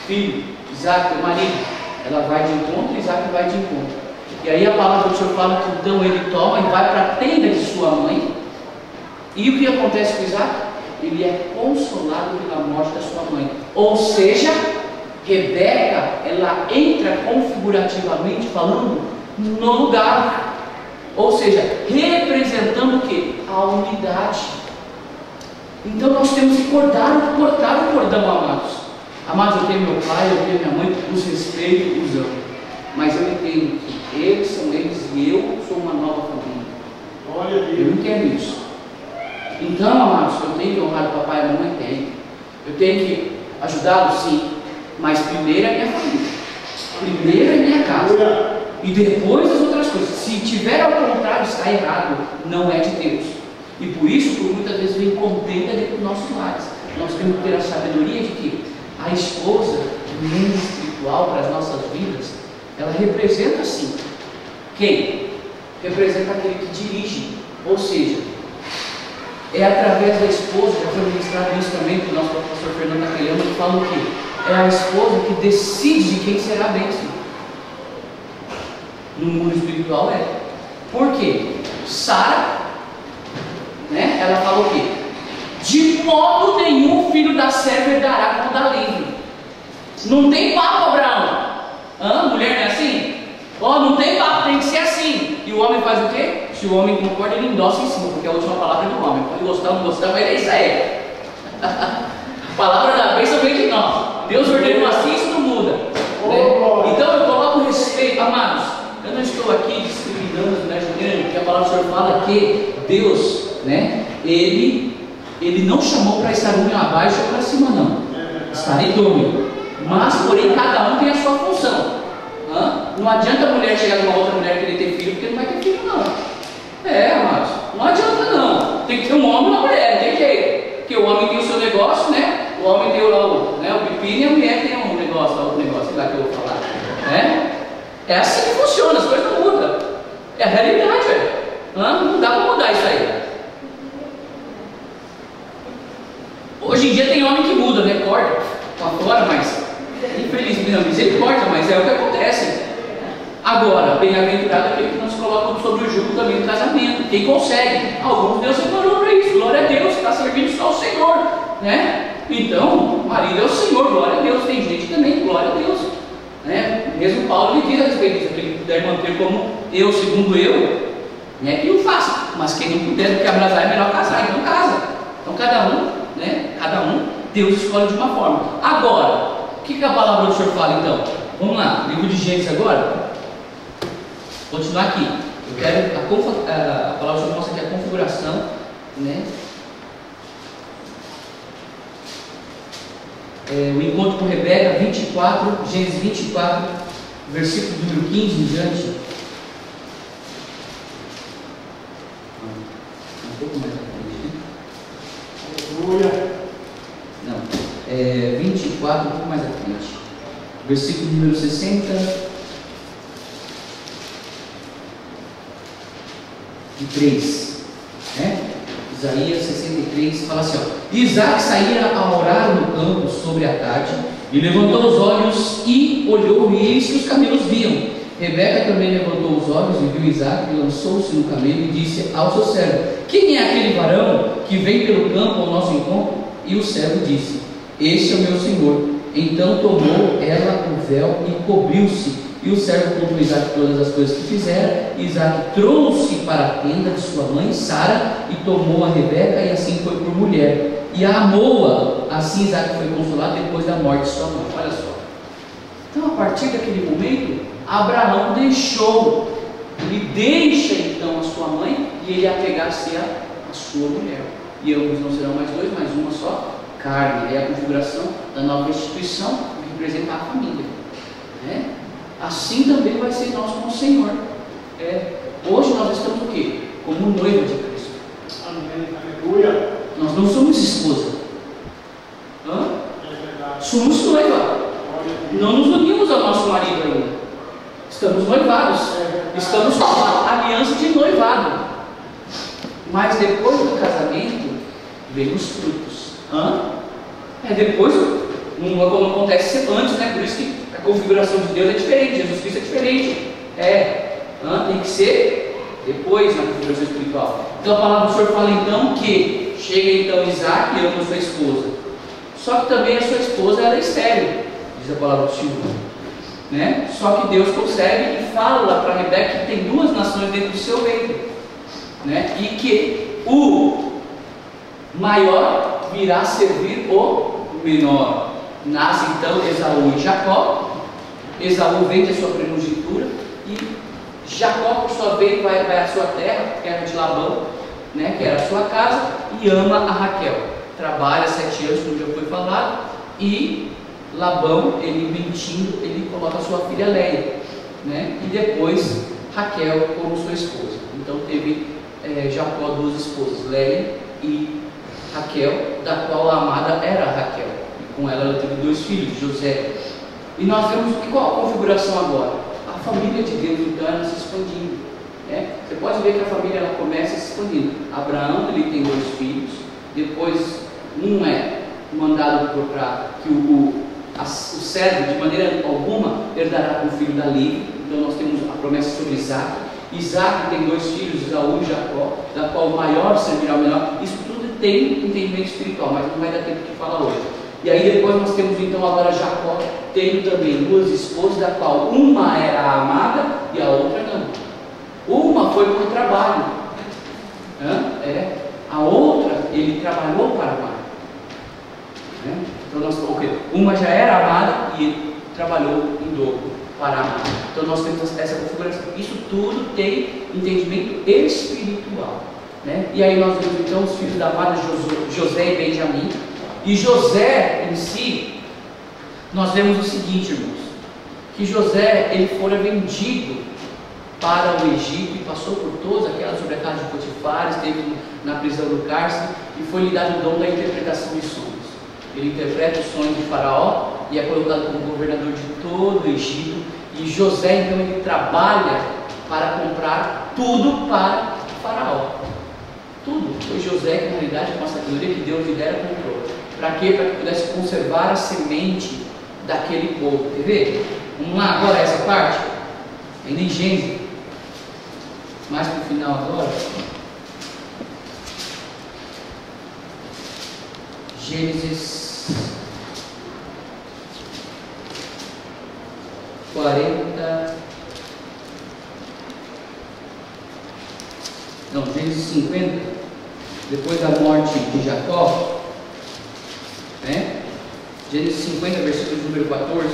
filho, Isaac, teu marido. Ela vai de encontro, Isaac vai de encontro. E aí a palavra do Senhor fala que então ele toma e vai para a tenda de sua mãe. E o que acontece com Isaac? Ele é consolado pela morte da sua mãe. Ou seja, Rebeca, ela entra configurativamente falando no lugar, ou seja, representando o que? A unidade. Então nós temos que cortar o cordão, amados. Amados, eu tenho meu pai, eu tenho minha mãe, os respeito, os amo. Mas eu entendo que eles são eles e eu sou uma nova família. Glória a Eu Deus. entendo isso. Então, amados, eu tenho que honrar o papai e a mamãe? Tenho. Eu tenho que ajudá-los? Sim. Mas primeiro é minha família. Primeiro é minha casa. Aleluia. E depois as outras coisas. Se tiver ao contrário, está errado. Não é de Deus. E por isso, por muitas vezes, vem contenda dentro dos nossos lares. Nós temos que ter a sabedoria de que a esposa, o mundo espiritual para as nossas vidas, ela representa sim. Quem? Representa aquele que dirige. Ou seja, é através da esposa, já foi ministrado isso também pelo nosso pastor Fernando Acreano, que fala o quê? É a esposa que decide quem será a bênção. No mundo espiritual é. Por quê? Sara, né? Ela fala o quê? De modo nenhum o filho da serva herdará como da livre. Não tem papo, Abraão. Mulher não é assim? Não tem papo, tem que ser assim. E o homem faz o quê? Se o homem concorda, ele endossa em cima, porque a última palavra é do homem. Pode gostar ou não gostar, mas é isso aí. A palavra da bênção vem de nós. Deus ordenou assim, isso não muda. Né? Então eu coloco respeito, amados. Eu não estou aqui discriminando as mulheres grandes, porque a palavra do Senhor fala que Deus, né, Ele não chamou para estar um abaixo ou para cima, não. Estar idôneo. Mas, porém, cada um tem a sua função. Não adianta a mulher chegar numa outra mulher e querer ter filho, porque não vai ter filho, não. Amados, não adianta não. Tem que ter um homem e uma mulher, não tem jeito. Porque o homem tem o seu negócio, né? O homem tem o pepino e a mulher tem um negócio, outro negócio, sei lá que eu vou falar. É assim que funciona, as coisas não mudam. É a realidade, velho. Não dá para mudar isso aí. Hoje em dia tem homem que muda, né? Corta para fora, mas infelizmente, não, misericórdia, mas é o que acontece. Agora, bem-aventurado é aquele que não se coloca sobre o jugo também do casamento. Quem consegue? Alguns Deus separou para isso. Glória a Deus, está servindo só o Senhor, né? Então, o marido é o Senhor, glória a Deus. Tem gente também, glória a Deus, né? Mesmo Paulo lhe diz a respeito disso, que ele puder manter como eu, segundo eu, né? Que o faça. Mas quem não puder, porque abrasar é melhor casar, então casa. Então cada um, né? Cada um, Deus escolhe de uma forma. Agora, o que a palavra do Senhor fala então? Vamos lá, livro de Gênesis agora. Continuar aqui. Eu quero a palavra do Senhor mostra aqui a configuração, né? O encontro com Rebeca, 24, Gênesis 24, versículo número 15 em diante. Um pouco mais à frente, né? Aleluia. Não, 24, um pouco mais à frente. Versículo número 60. 3, né? Isaías 63 fala assim: Isaac saía a orar no campo sobre a tarde, e levantou os olhos e olhou, e eis que os camelos viam. Rebeca também levantou os olhos e viu Isaac, e lançou-se no camelo e disse ao seu servo: Quem é aquele varão que vem pelo campo ao nosso encontro? E o servo disse: Este é o meu senhor. Então tomou ela o véu e cobriu-se. E o servo contou a Isaac todas as coisas que fizera. Isaac trouxe para a tenda de sua mãe Sara e tomou a Rebeca, e assim foi por mulher, e a amou-a. Assim Isaac foi consolado depois da morte de sua mãe. Olha só. Então, a partir daquele momento, Abraão ele deixa então a sua mãe, e ele apegar-se a sua mulher. E ambos não serão mais dois, mas uma só carne. É a configuração da nova instituição que representa a família, né? Assim também vai ser nós com o Senhor. Hoje nós estamos o quê? Como noiva de Cristo. Amém. Aleluia. Nós não somos esposa. Somos noiva. Não nos unimos ao nosso marido ainda. Estamos noivados. Estamos com uma aliança de noivado. Mas depois do casamento, vem os frutos. Depois, não acontece antes, né? Por isso que a configuração de Deus é diferente, Jesus Cristo é diferente. Tem que ser depois na configuração espiritual. Então a palavra do Senhor fala então que chega então Isaac e ama sua esposa. Só que também a sua esposa ela é estéril, diz a palavra do Senhor, né? Só que Deus consegue e fala para Rebeca que tem duas nações dentro do seu ventre, né? E que o maior virá servir o menor. Nasce então Esaú e Jacó. Esaú vende a sua primogenitura e Jacó, por sua vez, vai à sua terra de Labão, né, que era a sua casa, e ama a Raquel. Trabalha 7 anos, como já foi falado, e Labão, ele mentindo, ele coloca a sua filha Léia, né, e depois Raquel como sua esposa. Então teve Jacó 2 esposas, Léia e Raquel, da qual a amada era Raquel. E com ela teve 2 filhos, José. E nós vemos qual a configuração agora? A família de Deus então ela se expandindo. Né? Você pode ver que a família ela começa se expandindo. Abraão ele tem 2 filhos, depois um é mandado para que o servo de maneira alguma herdará com o filho da Lia. Então nós temos a promessa sobre Isaac. Isaac tem 2 filhos, Esaú e Jacó, da qual o maior servirá ao menor. Isso tudo tem entendimento espiritual, mas não vai dar tempo de falar hoje. E aí depois nós temos então agora Jacó tendo também 2 esposas, da qual uma era a amada e a outra não. Uma foi por trabalho, a outra ele trabalhou para amar. Então uma já era amada e ele trabalhou em dobro para amar. Então nós temos essa configuração. Isso tudo tem entendimento espiritual. Né? E aí nós vemos então os filhos da amada José e Benjamim. E José em si, nós vemos o seguinte, irmãos, que José ele fora vendido para o Egito e passou por todas aquelas sobrecargas de Potifar, esteve na prisão do cárcere e foi lhe dado o dom da interpretação de sonhos. Ele interpreta os sonhos de Faraó e é colocado como governador de todo o Egito. E José então ele trabalha para comprar tudo para Faraó. Tudo. Foi José que na realidade com a sabedoria que Deus lhe dera comprou. Para quê? Para que pudesse conservar a semente daquele povo. Quer ver? Vamos lá agora essa parte. Ainda em Gênesis. Mais para o final agora. Gênesis 40. Não, Gênesis 50. Depois da morte de Jacó. Né? Gênesis 50, versículo número 14.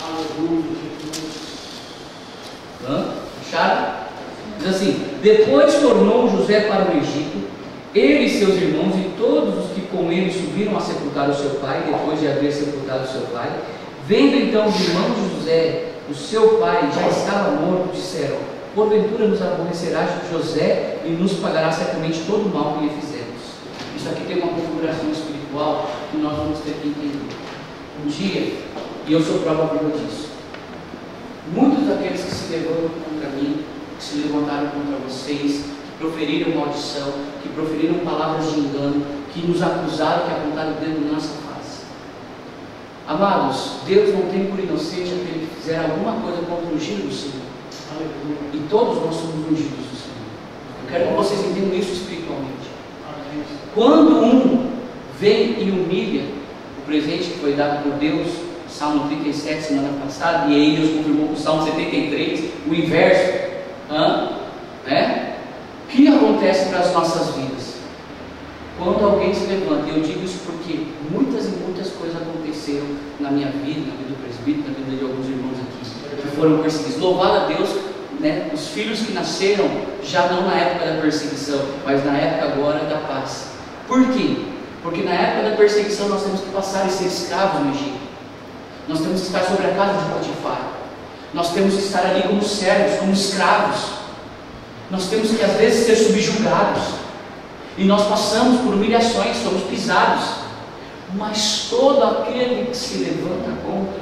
Aleluia, Jesus. Acharam? Diz assim: depois tornou José para o Egito, ele e seus irmãos e todos os que com ele subiram a sepultar o seu pai, depois de haver sepultado o seu pai. Vendo então os irmãos de José, o seu pai já estava morto, disseram: porventura nos aborrecerá José e nos pagará certamente todo o mal que lhe fizemos. Isso aqui tem uma configuração espiritual que nós vamos ter que entender. Um dia, e eu sou prova viva disso, muitos daqueles que se levantam contra mim, que se levantaram contra vocês, que proferiram maldição, que proferiram palavras de engano, que nos acusaram, que apontaram o dedo na nossa face. Amados, Deus não tem por inocente aquele que fizer alguma coisa contra o ungido do Senhor. Aleluia. E todos nós somos ungidos do Senhor. Eu quero que vocês entendam isso espiritualmente. Amém. Quando um vem e humilha o presente que foi dado por Deus, Salmo 37, semana passada, e aí Deus confirmou com o Salmo 73, o inverso. O que acontece para as nossas vidas? Quando alguém se levanta, e eu digo isso porque muitas e muitas coisas aconteceram na minha vida, na vida do presbítero, na vida de alguns irmãos aqui, que foram perseguidos. Louvado a Deus, né, os filhos que nasceram, já não na época da perseguição, mas na época agora da paz. Por quê? Porque na época da perseguição nós temos que passar e ser escravos no Egito. Nós temos que estar sobre a casa de Potifar. Nós temos que estar ali como servos, como escravos. Nós temos que às vezes ser subjugados. E nós passamos por humilhações, somos pisados. Mas todo aquele que se levanta contra,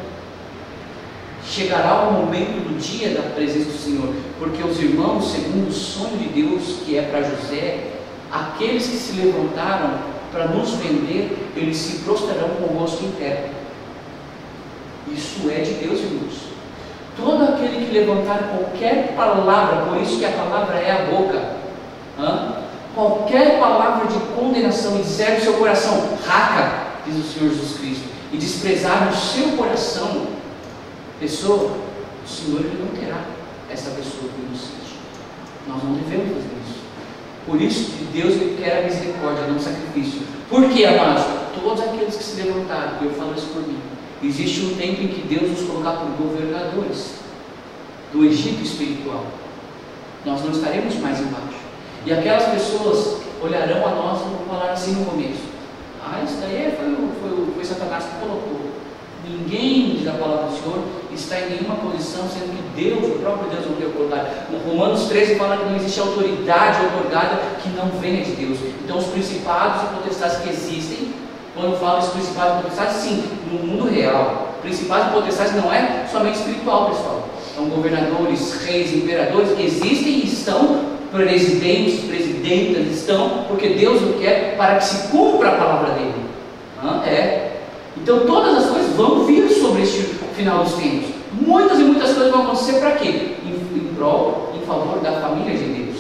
chegará o momento do dia da presença do Senhor. Porque os irmãos, segundo o sonho de Deus, que é para José, aqueles que se levantaram para nos vender, eles se prostrarão com o rosto em terra. Isso é de Deus, irmãos. Todo aquele que levantar qualquer palavra, por isso que a palavra é a boca, qualquer palavra de condenação e disser no seu coração, raca, diz o Senhor Jesus Cristo, e desprezar no seu coração, pessoa, o Senhor ele não terá essa pessoa que inocente. Nós não devemos fazer isso. Por isso que Deus ele quer a misericórdia, não o sacrifício. Por quê, amados? Todos aqueles que se levantaram, eu falo isso por mim, Existe um tempo em que Deus nos colocar por governadores do Egito espiritual. Nós não estaremos mais embaixo. E aquelas pessoas olharão a nós e vão falar assim no começo: isso daí foi Satanás que colocou. Ninguém, diz a palavra do Senhor, está em nenhuma posição, sendo que Deus, o próprio Deus, não deu oportunidade. No Romanos 13 fala que não existe autoridade otorgada que não venha de Deus. Então os principados e potestades que existem, quando fala dos principados e potestades, sim, no mundo real. Principados e potestades não é somente espiritual, pessoal. São governadores, reis, imperadores que existem e estão, presidentes, presidentas estão, porque Deus o quer para que se cumpra a palavra dele. Então todas as coisas vão vir sobre este final dos tempos. Muitas e muitas coisas vão acontecer para quê? Em prol, em favor da família de Deus.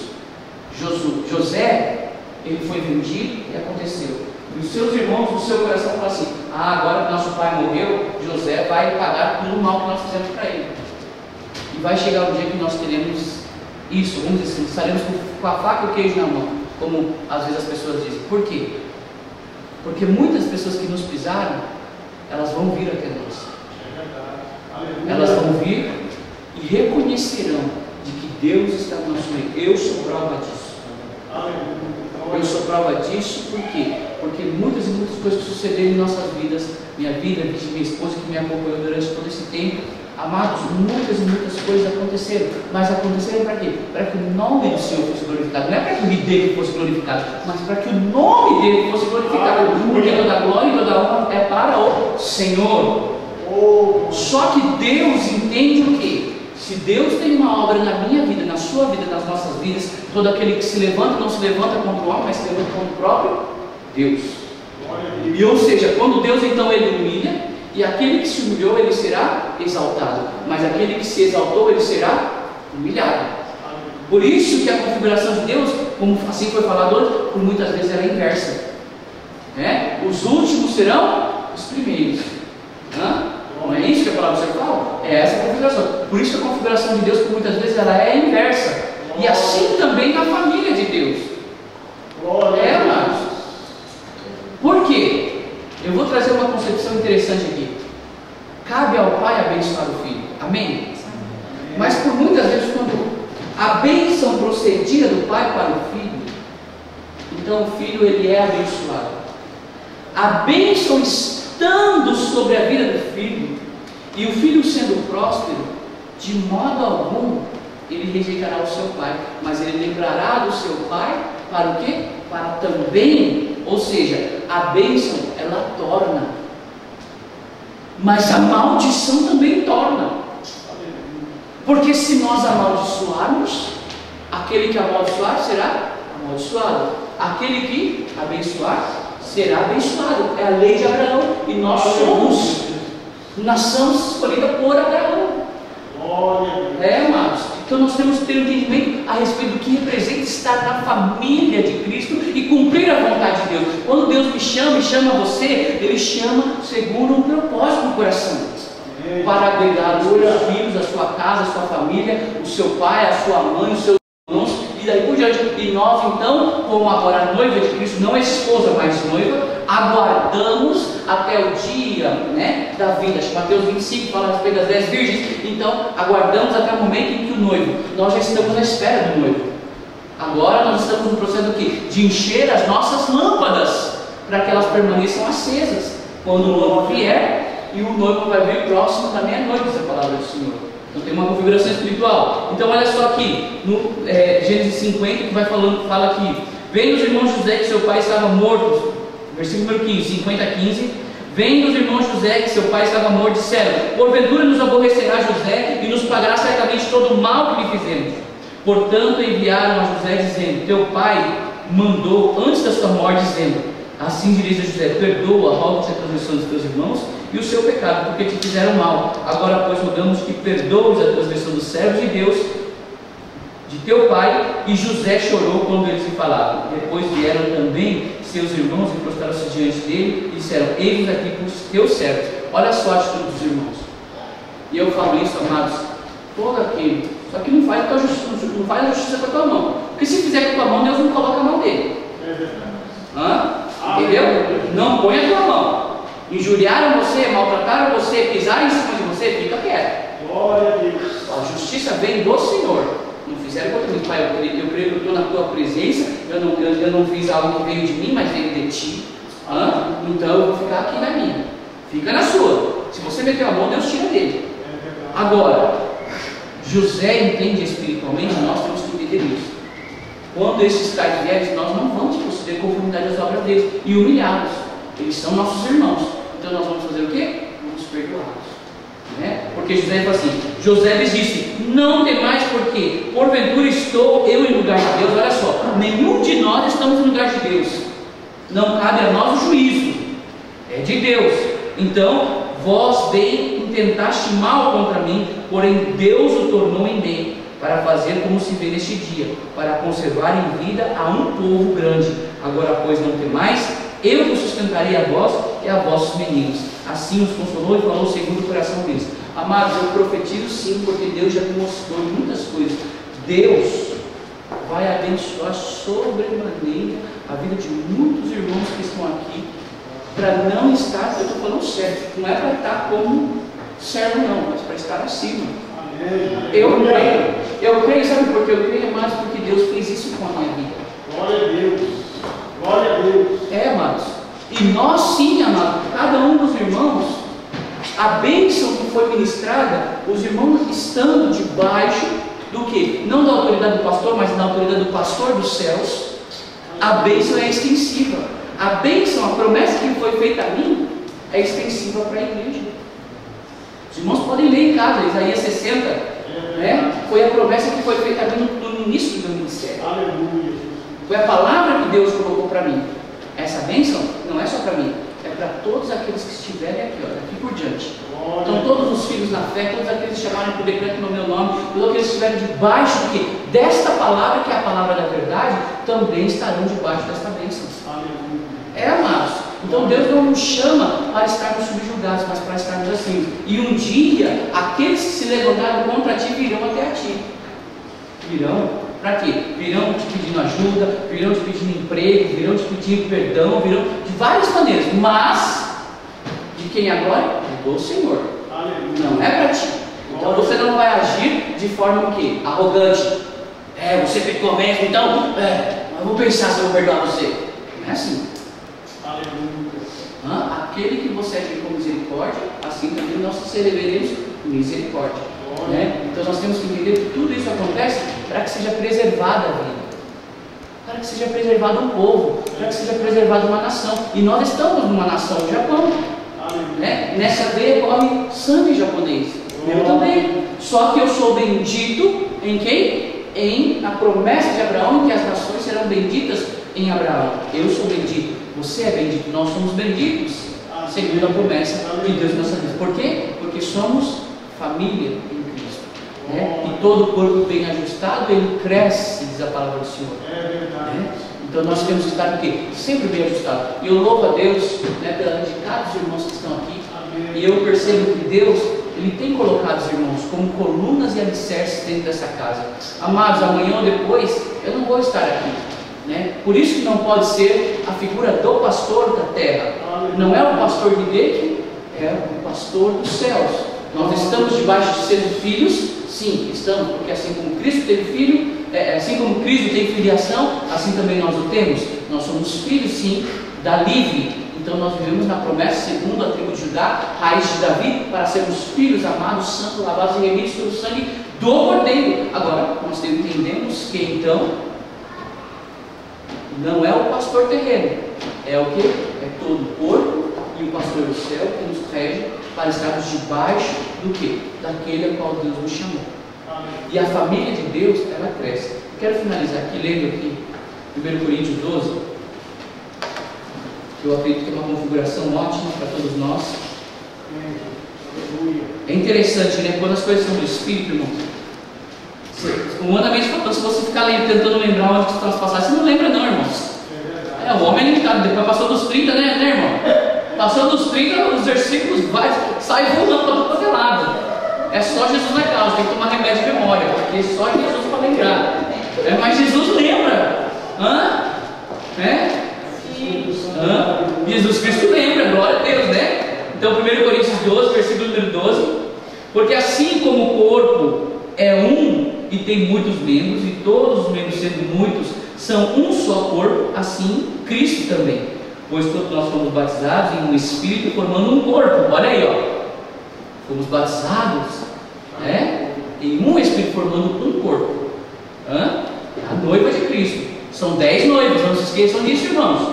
José, ele foi vendido e aconteceu. E os seus irmãos do seu coração falam assim: agora que nosso pai morreu, José vai pagar pelo mal que nós fizemos para ele. E vai chegar o dia que nós teremos isso, vamos dizer assim, estaremos com a faca e o queijo na mão, como às vezes as pessoas dizem. Por quê? Porque muitas pessoas que nos pisaram, elas vão vir até nós. Elas vão vir e reconhecerão de que Deus está no nosso meio. Eu sou prova disso. Eu sou prova disso por quê? Porque muitas e muitas coisas que sucederam em nossas vidas, minha vida, de minha esposa que me acompanhou durante todo esse tempo, amados, muitas e muitas coisas aconteceram. Mas aconteceram para quê? Para que o nome do Senhor fosse glorificado. Não é para que o nome dele fosse glorificado, mas para que o nome dele fosse glorificado. Porque toda glória e toda honra é para o Senhor. Só que Deus entende o quê? Se Deus tem uma obra na minha vida, na sua vida, nas nossas vidas, todo aquele que se levanta não se levanta contra o homem, mas se levanta contra o próprio Deus. E ou seja, quando Deus então ele humilha, e aquele que se humilhou, ele será exaltado, mas aquele que se exaltou, ele será humilhado. Por isso que a configuração de Deus, como assim foi falado hoje, por muitas vezes ela é inversa. Os últimos serão os primeiros. Não é isso que a palavra do Senhor fala? É essa a configuração. Por isso que a configuração de Deus, por muitas vezes, ela é inversa. E assim também na família de Deus. Amados. Por quê? Eu vou trazer uma concepção interessante aqui. Cabe ao pai abençoar o filho. Amém? Mas por muitas vezes, quando a bênção procedia do pai para o filho, então o filho ele é abençoado. A bênção estando sobre a vida do filho, e o filho sendo próspero, de modo algum ele rejeitará o seu pai, mas ele lembrará do seu pai para o quê? Para também, ou seja, a bênção ela torna, mas a maldição também torna. Porque se nós amaldiçoarmos, aquele que amaldiçoar será amaldiçoado, aquele que abençoar será abençoado. É a lei de Abraão, e nós somos nação escolhida por Abraão. Amados. Então nós temos que ter um entendimento a respeito do que representa estar na família de Cristo e cumprir a vontade de Deus. Quando Deus me chama e chama você, Ele chama segundo um propósito no coração, para agregar os seus filhos, a sua casa, a sua família, o seu pai, a sua mãe, os seus irmãos, e daí por diante. E nós então, como agora noiva de Cristo, não esposa, mas noiva, aguardamos até o dia da vinda. Mateus 25 fala a respeito das 10 virgens. Então aguardamos até o momento em que o noivo, nós já estamos na espera do noivo. Agora nós estamos no processo do quê? De encher as nossas lâmpadas, para que elas permaneçam acesas quando o noivo vier, e o noivo vai vir próximo da meia-noite, diz a palavra do Senhor. Então tem uma configuração espiritual. Então olha só aqui no Gênesis 50, que fala aqui: vendo os irmãos José que seu pai estava morto, versículo número 15, 50-15, vendo os irmãos José que seu pai estava morto, disseram: porventura nos aborrecerá José e nos pagará certamente todo o mal que lhe fizemos. Portanto enviaram a José dizendo: teu pai mandou antes da sua morte, dizendo: assim diz a José, perdoa, rogo-te a transgressão dos teus irmãos e o seu pecado, porque te fizeram mal. Agora pois rogamos que perdoes a transgressão dos servos de Deus, de teu pai. E José chorou quando eles lhe falavam. Depois vieram também seus irmãos e prostraram-se diante dele e disseram: eis aqui por teus servos. Olha só a atitude dos irmãos. E eu falo isso, amados, todo aquele, só que não faz a justiça com a tua mão, porque se fizer com a tua mão, Deus não coloca a mão dele. Entendeu? Não põe a tua mão. injuriaram você, maltrataram você, pisaram em cima de você, fica quieto. Glória a Deus. A justiça vem do Senhor. Não fizeram contra mim, Pai, eu creio que eu estou na tua presença, eu não fiz algo que veio de mim, mas veio de ti. Então eu vou ficar aqui na minha. Fica na sua. Se você meter a mão, Deus tira dele. Agora, José entende espiritualmente, nós temos que entender isso. Quando esses tais vierem, nós não vamos proceder conformidade às obras deles e humilhá-los. Eles são nossos irmãos. Então nós vamos fazer o quê? Vamos perdoá-los. Porque José fala assim: José lhes disse: não temais, porque porventura estou eu em lugar de Deus. Olha só, nenhum de nós estamos em lugar de Deus. Não cabe a nós o juízo, é de Deus. Então vós bem intentaste mal contra mim, porém Deus o tornou em bem, para fazer como se vê neste dia, para conservar em vida a um povo grande. Agora, pois, não temais, eu vos sustentarei a vós e a vossos meninos. Assim os consolou e falou segundo o coração deles. Amados, eu profetizo sim, porque Deus já me mostrou muitas coisas. Deus vai abençoar sobremaneira a vida de muitos irmãos que estão aqui, para não estar, eu estou falando certo, não é para estar como servo não, mas para estar acima. Eu creio, sabe por que eu creio, amados? Porque Deus fez isso com a minha vida. Glória a Deus. Glória a Deus. Amados. E nós sim, amados, cada um dos irmãos, a bênção que foi ministrada, os irmãos estando debaixo do que? Não da autoridade do pastor, mas da autoridade do pastor dos céus, a bênção é extensiva. A bênção, a promessa que foi feita a mim, é extensiva para a igreja. Os irmãos podem ler em casa, Isaías 60, foi a promessa que foi feita a mim no início do meu ministério. Aleluia. Foi a palavra que Deus colocou para mim. Essa bênção não é só para mim, é para todos aqueles que estiverem aqui, daqui por diante. Então todos os filhos na fé, todos aqueles que chamarem por decreto no meu nome, todos aqueles que estiverem debaixo desta palavra, que é a palavra da verdade, também estarão debaixo desta bênção. Amados. Então Deus não nos chama para estarmos subjugados, mas para estarmos assim. E um dia, aqueles que se levantaram contra ti virão até a ti. Virão para quê? Virão te pedindo ajuda, virão te pedindo emprego, virão te pedindo perdão, virão de várias maneiras. Mas, de quem agora? Do Senhor. Não é para ti. Então você não vai agir de forma o quê? Arrogante. Você pecou mesmo, então eu vou pensar se eu vou perdoar você. Não é assim. Aquele que você agir com misericórdia, assim também nós receberemos misericórdia. Então nós temos que entender que tudo isso acontece para que seja preservada a vida, para que seja preservado um povo, para que seja preservada uma nação. E nós estamos numa nação, o Japão. Nessa veia corre sangue japonês. Eu também. Só que eu sou bendito em quem? Em a promessa de Abraão, que as nações serão benditas em Abraão. Eu sou bendito. Você é bendito, nós somos benditos, segundo a promessa de Deus em nossa vida. Por quê? Porque somos família em Cristo. E todo o corpo bem ajustado, ele cresce, diz a palavra do Senhor. Então nós temos que estar sempre bem ajustado. E eu louvo a Deus pela vida de cada dos irmãos que estão aqui. E eu percebo que Deus, Ele tem colocado os irmãos como colunas e alicerces dentro dessa casa. Amados, amanhã ou depois, eu não vou estar aqui. Por isso que não pode ser a figura do pastor da terra. Não é o pastor de Deus, é o pastor dos céus. Nós estamos debaixo de sermos filhos? Sim, estamos, porque assim como Cristo teve filho, assim como Cristo tem filiação, assim também nós o temos. Nós somos filhos, sim, da livre. Então nós vivemos na promessa segundo a tribo de Judá, raiz de Davi, para sermos filhos amados, santos, lavados e remidos pelo sangue do Cordeiro. Agora, nós entendemos que então não é o pastor terreno, é o que? É todo o corpo e o pastor do céu que nos rege para estarmos debaixo do que? Daquele a qual Deus nos chamou. E a família de Deus, ela cresce. Quero finalizar aqui, lendo aqui 1 Coríntios 12, que eu acredito que é uma configuração ótima para todos nós. É interessante, quando as coisas são do Espírito, irmão, humanamente falando, se você ficar tentando lembrar onde estão as passagens, você não lembra não, irmãos. O homem é limitado, depois passou dos 30, né, irmão? Passou dos 30, os versículos sai voando para todo quanto é lado. É só Jesus na causa, tem que tomar remédio de memória, porque só Jesus para lembrar. Mas Jesus lembra. Jesus Cristo lembra, glória a Deus, Então 1 Coríntios 12, versículo número 12, porque assim como o corpo é um e tem muitos membros, e todos os membros sendo muitos, são um só corpo, assim Cristo também. Pois todos nós fomos batizados em um Espírito, formando um corpo. Olha aí, ó. Fomos batizados, né, em um Espírito, formando um corpo. A noiva de Cristo. São 10 noivas, não se esqueçam disso, irmãos.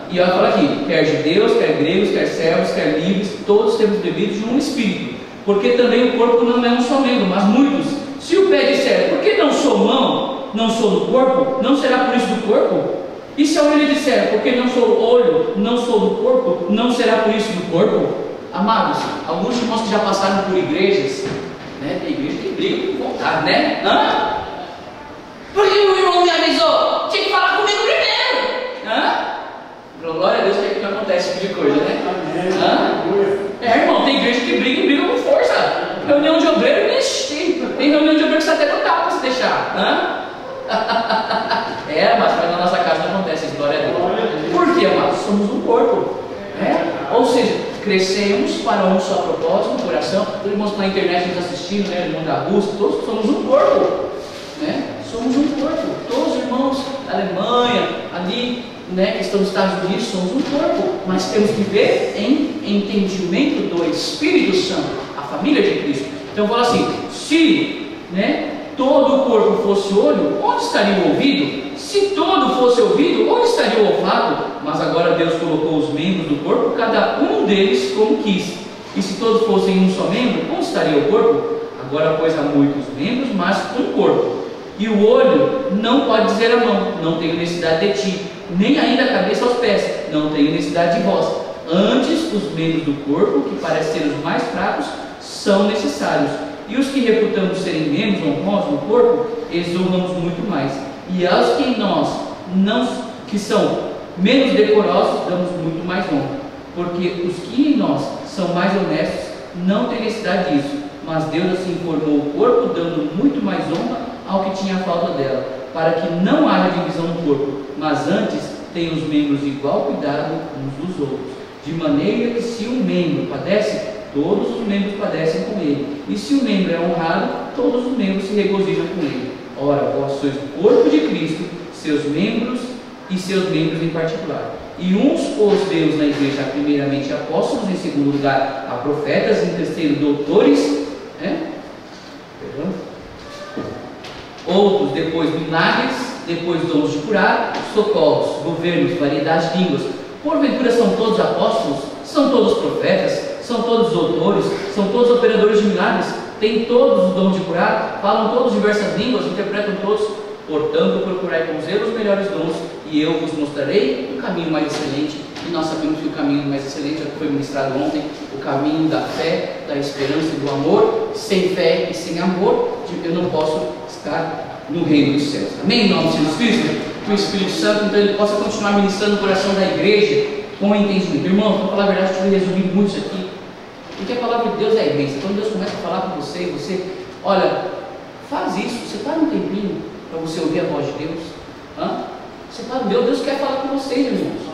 E olha, fala aqui, quer judeus, quer gregos, quer servos, quer livres, todos temos bebidos de um Espírito. Porque também o corpo não é um só membro, mas muitos. Se o pé disser, por que não sou mão, não sou do corpo, não será por isso do corpo? E se a orelha disser, porque não sou olho, não sou do corpo, não será por isso do corpo? Amados, alguns irmãos que já passaram por igrejas, né? Tem igreja que briga com vontade, né? Por que o irmão me avisou? Tinha que falar comigo primeiro. Glória a Deus que acontece esse tipo de coisa, né? Irmão, tem igreja que briga e briga com força. Reunião de obreiro, tem reunião de obreiro que você até não dá para se deixar. Mas na nossa casa não acontece isso, glória a Deus. Por quê, amados? Somos um corpo. Ou seja, crescemos para um só propósito, no coração. Os irmãos na internet nos assistindo, né? Irmão da Rússia, todos somos um corpo. Somos um corpo. Todos os irmãos da Alemanha, ali, né, que estão nos Estados Unidos, somos um corpo. Mas temos que ver em entendimento do Espírito Santo, a família de Cristo. Então eu falo assim, se, né, todo o corpo fosse olho, onde estaria o ouvido? Se todo fosse ouvido, onde estaria o olfato? Mas agora Deus colocou os membros do corpo, cada um deles como quis. E se todos fossem um só membro, onde estaria o corpo? Agora, pois, há muitos membros, mas um corpo. E o olho não pode dizer à mão, não tenho necessidade de ti, nem ainda a cabeça aos pés, não tenho necessidade de vós. Antes, os membros do corpo, que parecem ser os mais fracos, são necessários. E os que reputamos serem membros honrosos no corpo, exonramos muito mais. E aos que em nós, que são menos decorosos, damos muito mais honra. Porque os que em nós são mais honestos, não têm necessidade disso. Mas Deus assim formou o corpo, dando muito mais honra ao que tinha falta dela, para que não haja divisão no corpo, mas antes tenham os membros igual cuidado uns dos outros. De maneira que se um membro padece, todos os membros padecem com ele. E se o membro é honrado, todos os membros se regozijam com ele. Ora, vós sois o corpo de Cristo, seus membros e seus membros em particular. E uns pôs Deus na igreja, primeiramente apóstolos, em segundo lugar a profetas, em terceiro doutores, outros depois milagres, depois dons de curar, socorros, governos, variedade de línguas. Porventura são todos apóstolos? São todos profetas? São todos doutores? São todos operadores de milagres? Têm todos os dons de curar? Falam todos diversas línguas? Interpretam todos? Portanto, procurai com zelo os melhores dons, e eu vos mostrarei o caminho mais excelente. E nós sabemos que o caminho mais excelente, já foi ministrado ontem, o caminho da fé, da esperança e do amor. Sem fé e sem amor, eu não posso estar no reino dos céus. Amém? Em nome de Jesus Cristo, que o Espírito Santo, então, ele possa continuar ministrando o coração da igreja com entendimento. Irmão, para falar a verdade, eu vou resumir muito isso aqui, porque a palavra de Deus é imensa. Quando Deus começa a falar com você, olha, faz isso, você para um tempinho para você ouvir a voz de Deus. Você fala, Deus quer falar com vocês, irmãos.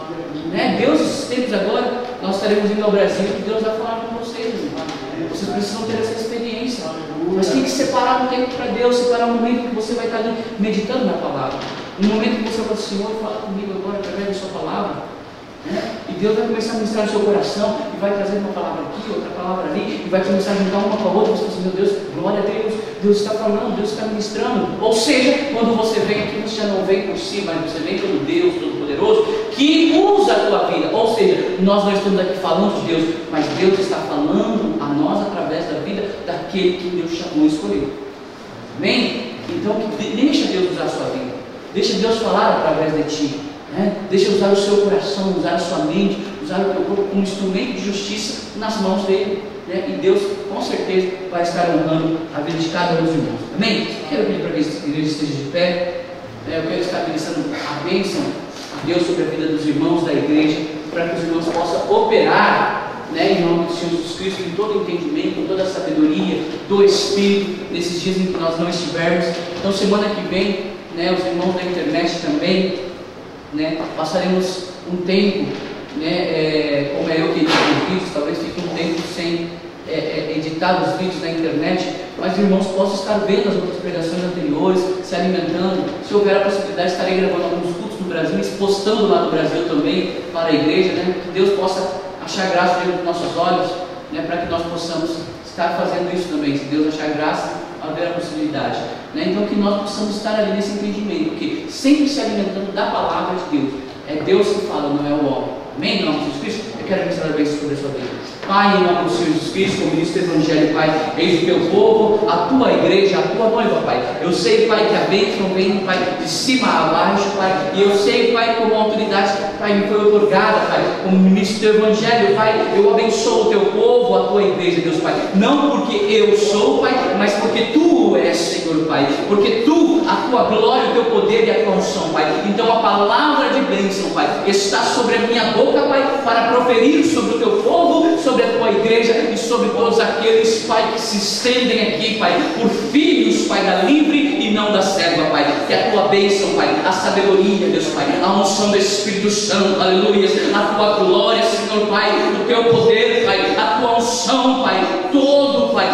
Deus, esses tempos agora, nós estaremos indo ao Brasil e Deus vai falar com vocês, irmãos. Vocês precisam ter essa experiência. Mas tem que separar um tempo para Deus, separar um momento que você vai estar ali meditando na palavra. Um momento que você fala, Senhor, fala comigo agora através da sua palavra. E Deus vai começar a ministrar no seu coração e vai trazer uma palavra aqui, outra palavra ali, e vai começar a juntar uma com a outra. Você fala assim, meu Deus, glória a Deus, Deus está falando, Deus está ministrando. Ou seja, quando você vem aqui, você já não vem por si, mas você vem pelo Deus Todo-Poderoso que usa a tua vida. Ou seja, nós não estamos aqui falando de Deus, mas Deus está falando a nós através da vida daquele que Deus chamou e escolheu. Amém? Então, deixa Deus usar a sua vida, deixa Deus falar através de ti. Deixa usar o seu coração, usar a sua mente, usar o teu corpo como instrumento de justiça nas mãos dele. E Deus com certeza vai estar honrando a vida de cada um dos irmãos. Amém? Quero pedir para que a igreja esteja de pé. Eu quero estar ministrando a bênção de Deus sobre a vida dos irmãos da igreja, para que os irmãos possam operar, em nome do Senhor Jesus Cristo, em todo entendimento, com toda a sabedoria do Espírito, nesses dias em que nós não estivermos. Então, semana que vem, os irmãos da internet também, passaremos um tempo né, como é eu que edito os vídeos, talvez fique um tempo sem editar os vídeos na internet, mas irmãos possam estar vendo as outras pregações anteriores, se alimentando. Se houver a possibilidade, estarei gravando alguns cultos no Brasil, postando lá no Brasil também para a igreja, né? Que Deus possa achar graça diante dos nossos olhos, né? Para que nós possamos estar fazendo isso também. Se Deus achar graça, haver a possibilidade, né? Então que nós possamos estar ali nesse entendimento, porque sempre se alimentando da palavra de Deus. É Deus que fala, não é o homem. Amém? Em nome de Jesus Cristo, eu quero abençoar a bênção sobre a sua vida. Pai, em nome do Senhor Jesus Cristo, como ministro do Evangelho, Pai, eis o teu povo, a tua igreja, a tua noiva, Pai. Eu sei, Pai, que a bênção vem, Pai, de cima a baixo, Pai. E eu sei, Pai, como a autoridade, Pai, me foi otorgada, Pai, como ministro do Evangelho, Pai. Eu abençoo o teu povo, a tua igreja, Deus, Pai. Não porque eu sou, Pai, mas porque tu és, Senhor, Pai. Porque tu, a tua glória, o teu poder e a tua unção, Pai. Então a palavra de bênção, Pai, está sobre a minha boca, Pai, para proferir sobre o teu povo, sobre a tua igreja e sobre todos aqueles, Pai, que se estendem aqui, Pai, por filhos, Pai, da livre e não da serva, Pai. Que a tua bênção, Pai, a sabedoria, Deus, Pai, a unção do Espírito Santo, aleluia, a tua glória, Senhor, Pai, o teu poder, Pai, a tua unção, Pai, todo, Pai,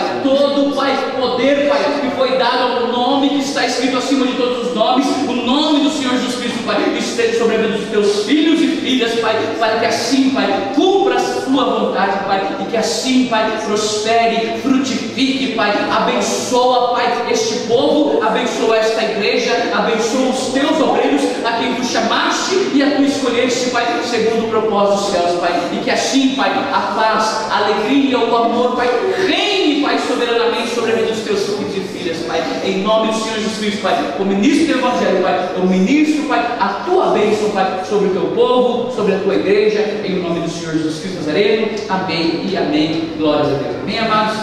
poder, Pai, que foi dado ao nome que está escrito acima de todos os nomes, o nome do Senhor Jesus Cristo, Pai, esteja sobre a vida dos teus filhos e filhas, Pai, para que assim, Pai, cumpra a tua vontade, Pai, e que assim, Pai, prospere, frutifique, Pai, abençoa, Pai, este povo, abençoa esta igreja, abençoa os teus obreiros, a quem tu chamaste e a tu escolheste, Pai, segundo o propósito dos céus, Pai, e que assim, Pai, a paz, a alegria, o amor, Pai, reine, Pai, soberanamente sobre a vida dos teus filhos e filhas, Pai, em nome do Senhor Jesus Cristo, Pai, como ministro do Evangelho, Pai, eu ministro, Pai, a tua bênção, Pai, sobre o teu povo, sobre a tua igreja, em nome do Senhor Jesus Cristo Nazareno, amém e amém, glórias a Deus, amém, amados?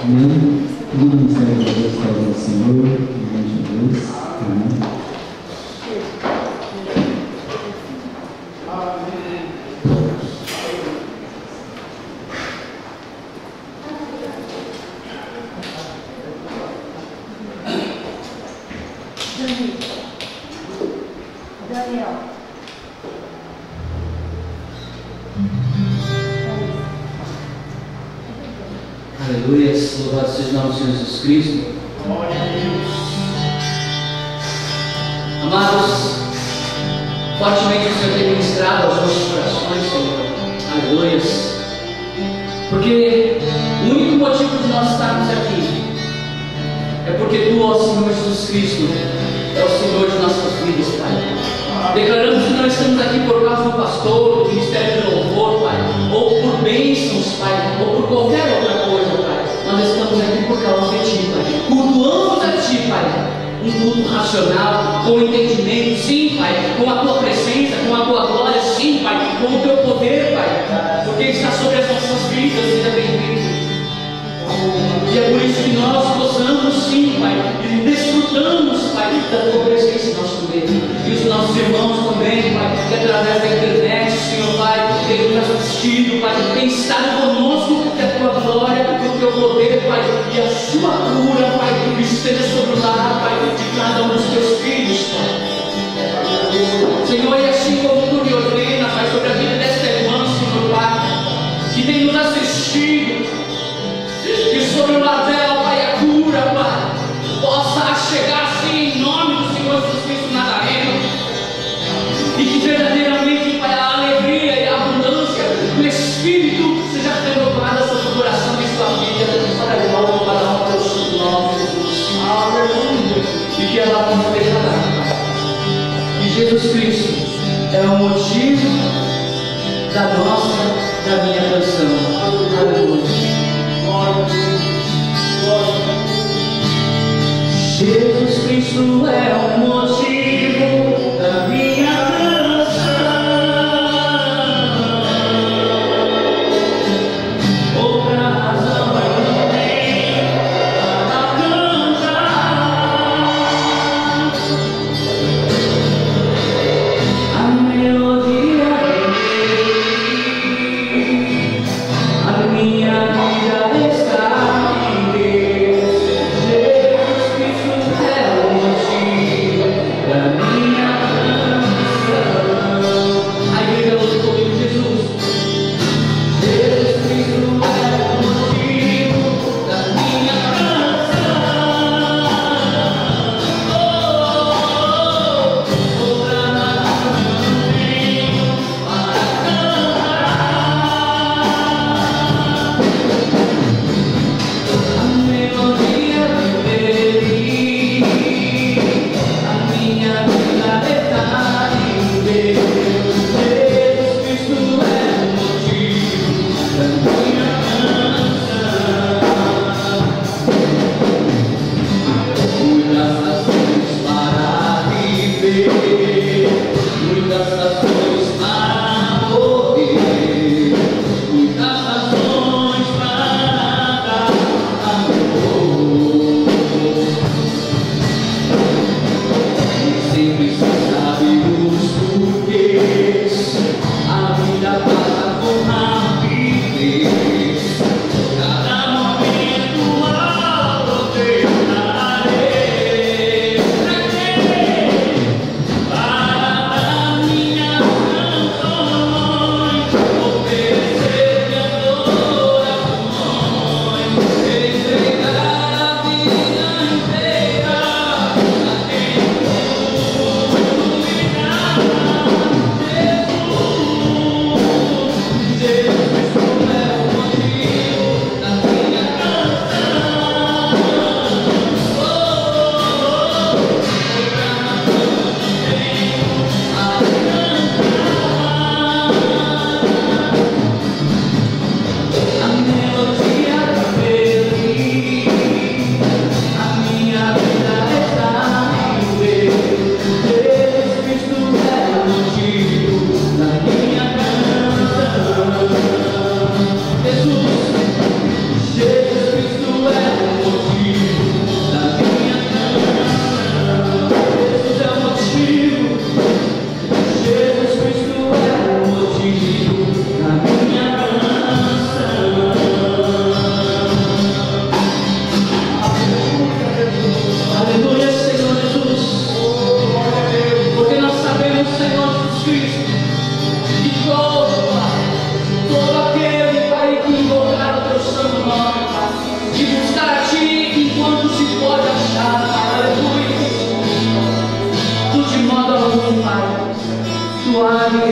Amém. Tudo no céu de Deus, salve o Senhor, em nome de Jesus. Amém. Daniel. Aleluia, louvado seja o nome do Senhor Jesus Cristo. Amados, fortemente o Senhor tem ministrado aos nossos corações, Senhor. Aleluia. Porque o único motivo de nós estarmos aqui é porque Tu, ó Senhor Jesus Cristo, é o Senhor de nossas vidas, Pai. Declaramos que não estamos aqui por causa do pastor, do ministério de louvor, Pai, ou por bênçãos, Pai, ou por qualquer outra coisa, Pai. Nós estamos aqui por causa de Ti, Pai. Cultuamos a Ti, Pai. Um culto racional, com entendimento, sim, Pai, com a Tua presença, com a Tua glória, sim, Pai, com o Teu poder, Pai, porque está sobre as nossas vidas, seja bem-vindo. E é por isso que nós gozamos, sim, Pai, e desfrutamos, Pai, da Tua presença em nosso meio. E os nossos irmãos também, Pai, que através da internet, Senhor, Pai, tem nos assistido, Pai, tem estado conosco, que a Tua glória, o Teu poder, Pai, e a Sua cura, Pai, esteja sobre o lar, Pai, de cada um dos Teus filhos, Pai. Senhor, e assim como Tu me ordena, Pai, sobre a vida desta irmã, Senhor, Pai, que tem nos assistido, que sobre o lar dela, Pai, a cura, Pai, possa chegar assim em nome do Senhor Jesus Cristo Nazareno, e que verdadeiramente, Pai, a alegria e a abundância do Espírito seja renovada sobre o coração de sua vida, para a glória para a honra do seu nome, Jesus. Aleluia. E que ela possa declarar, Pai, que Jesus Cristo é o motivo da minha canção. Aleluia. Jesus Cristo é o motivo da minha canção. Outra razão eu não tenho para cantar. A melodia a minha vida está em Deus.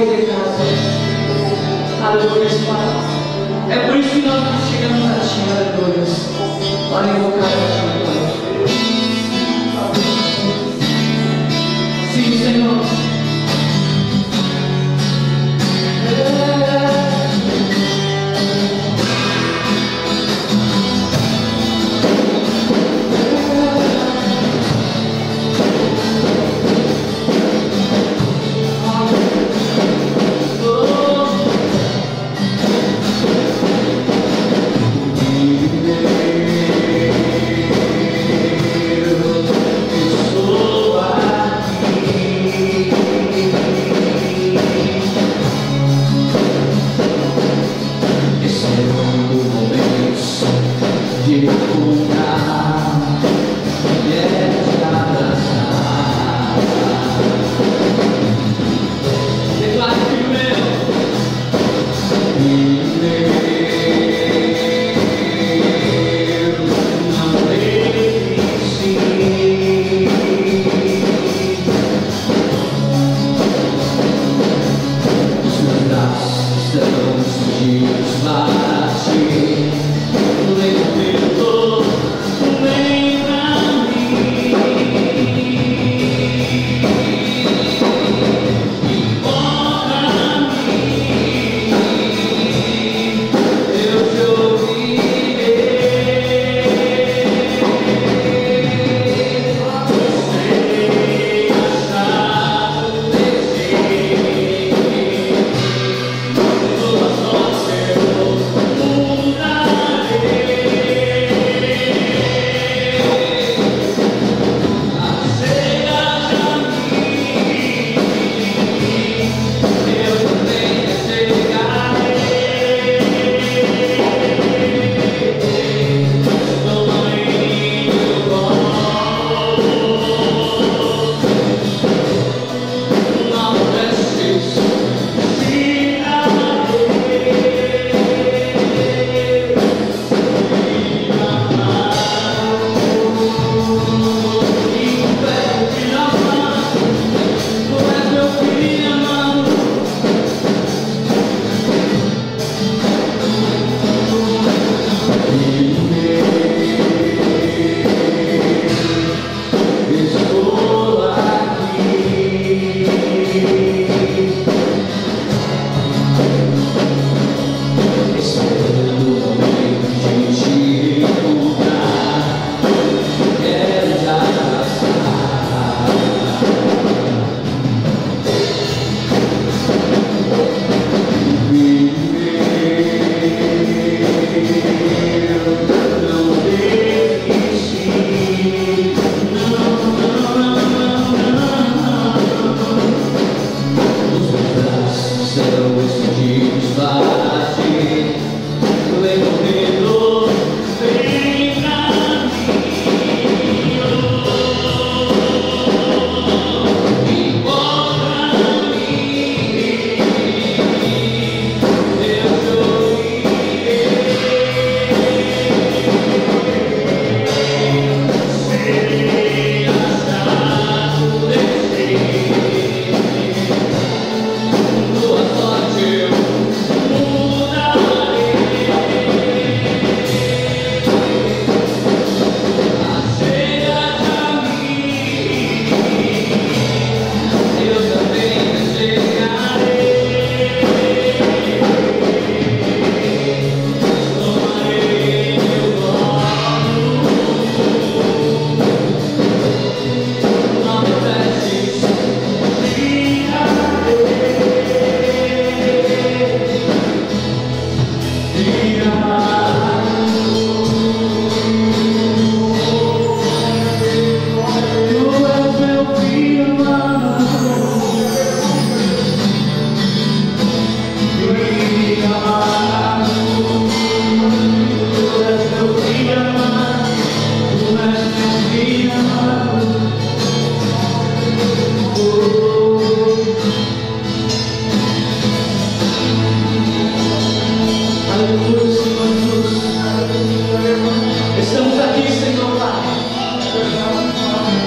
de casa. Aleluia, Pai. É por isso que nós chegamos a Ti, aleluia, para invocar a Ti, Pai. Sim, Senhor.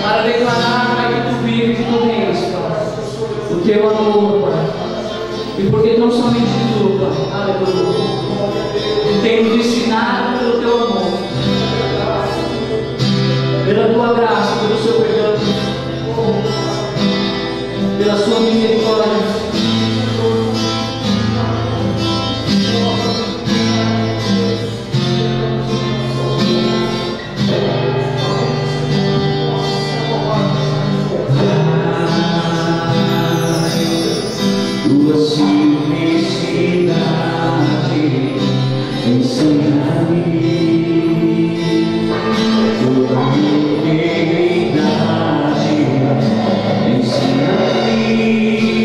para declarar, Pai, que Tu vives, que Tu reinas, Pai. O Teu amor, Pai. porque não somente tu, Pai, aleluia, tem nos ensinado pelo teu amor, pela tua graça, pelo seu perdão, pela sua misericórdia. Tua simplicidade ensina-me, tua integridade ensina-me.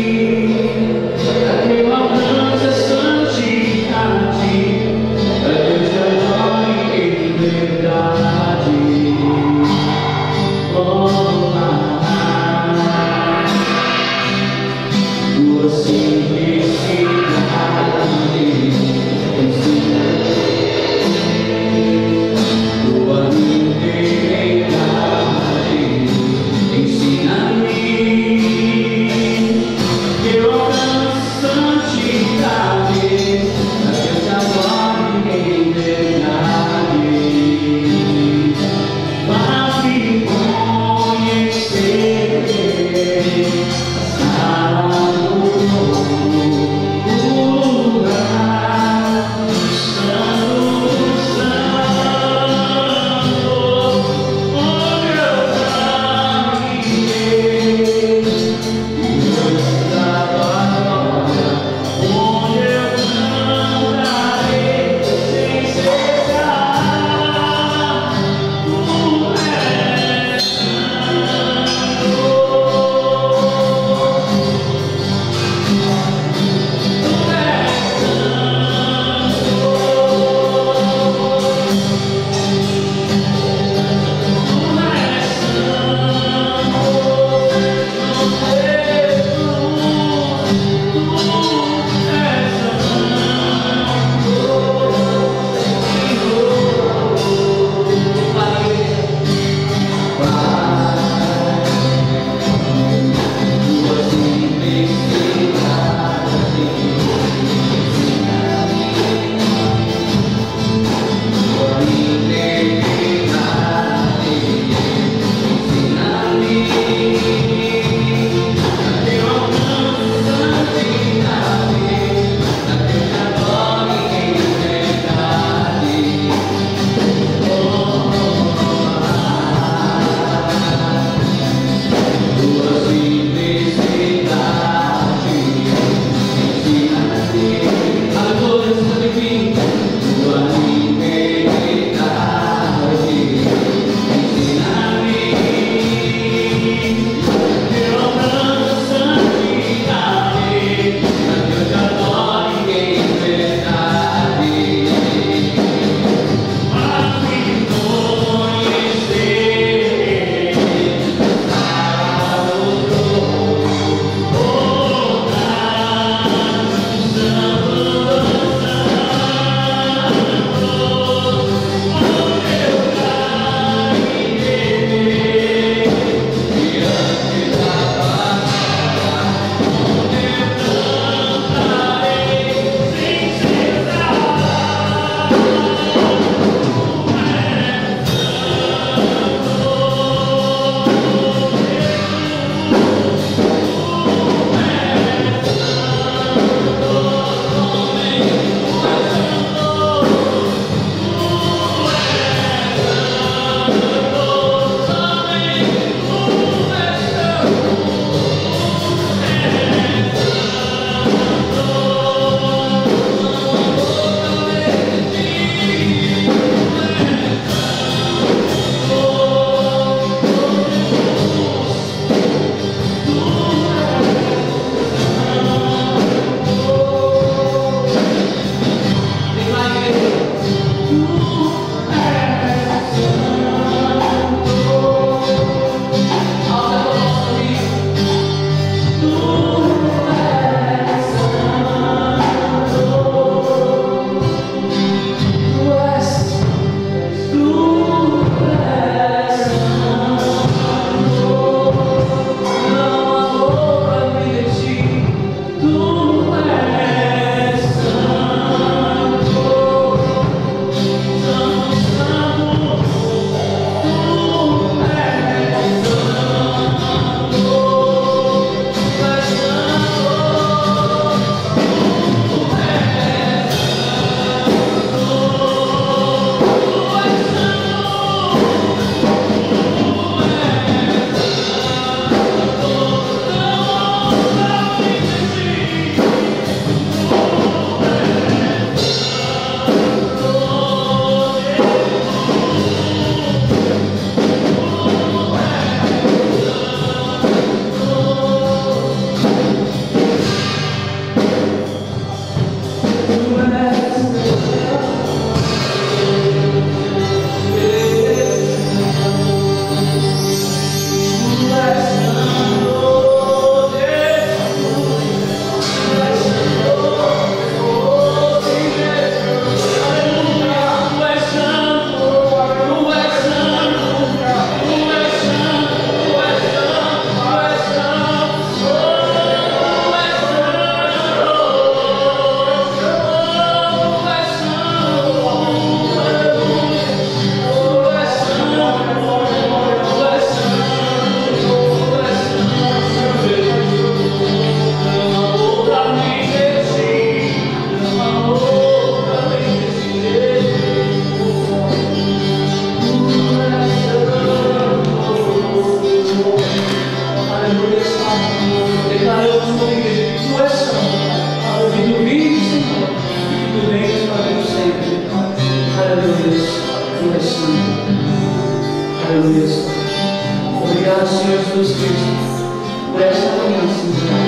Espírito, por esta manhã, Senhor,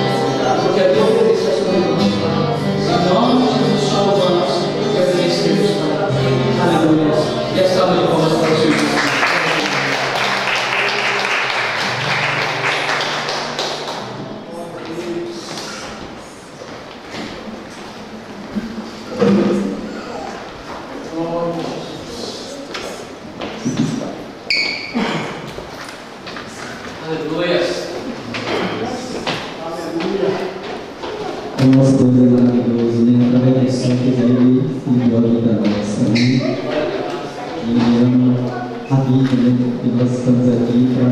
porque a tua presença é sobre nós, Pai. Em nome de Jesus, te louvamos e agradecemos, Pai. Aleluia. E a salva de palmas para o Senhor. Nosso Deus é maravilhoso, né? Através do sangue dele, Ele olha da nossa, né? Ele ama a vida, né? E nós estamos aqui para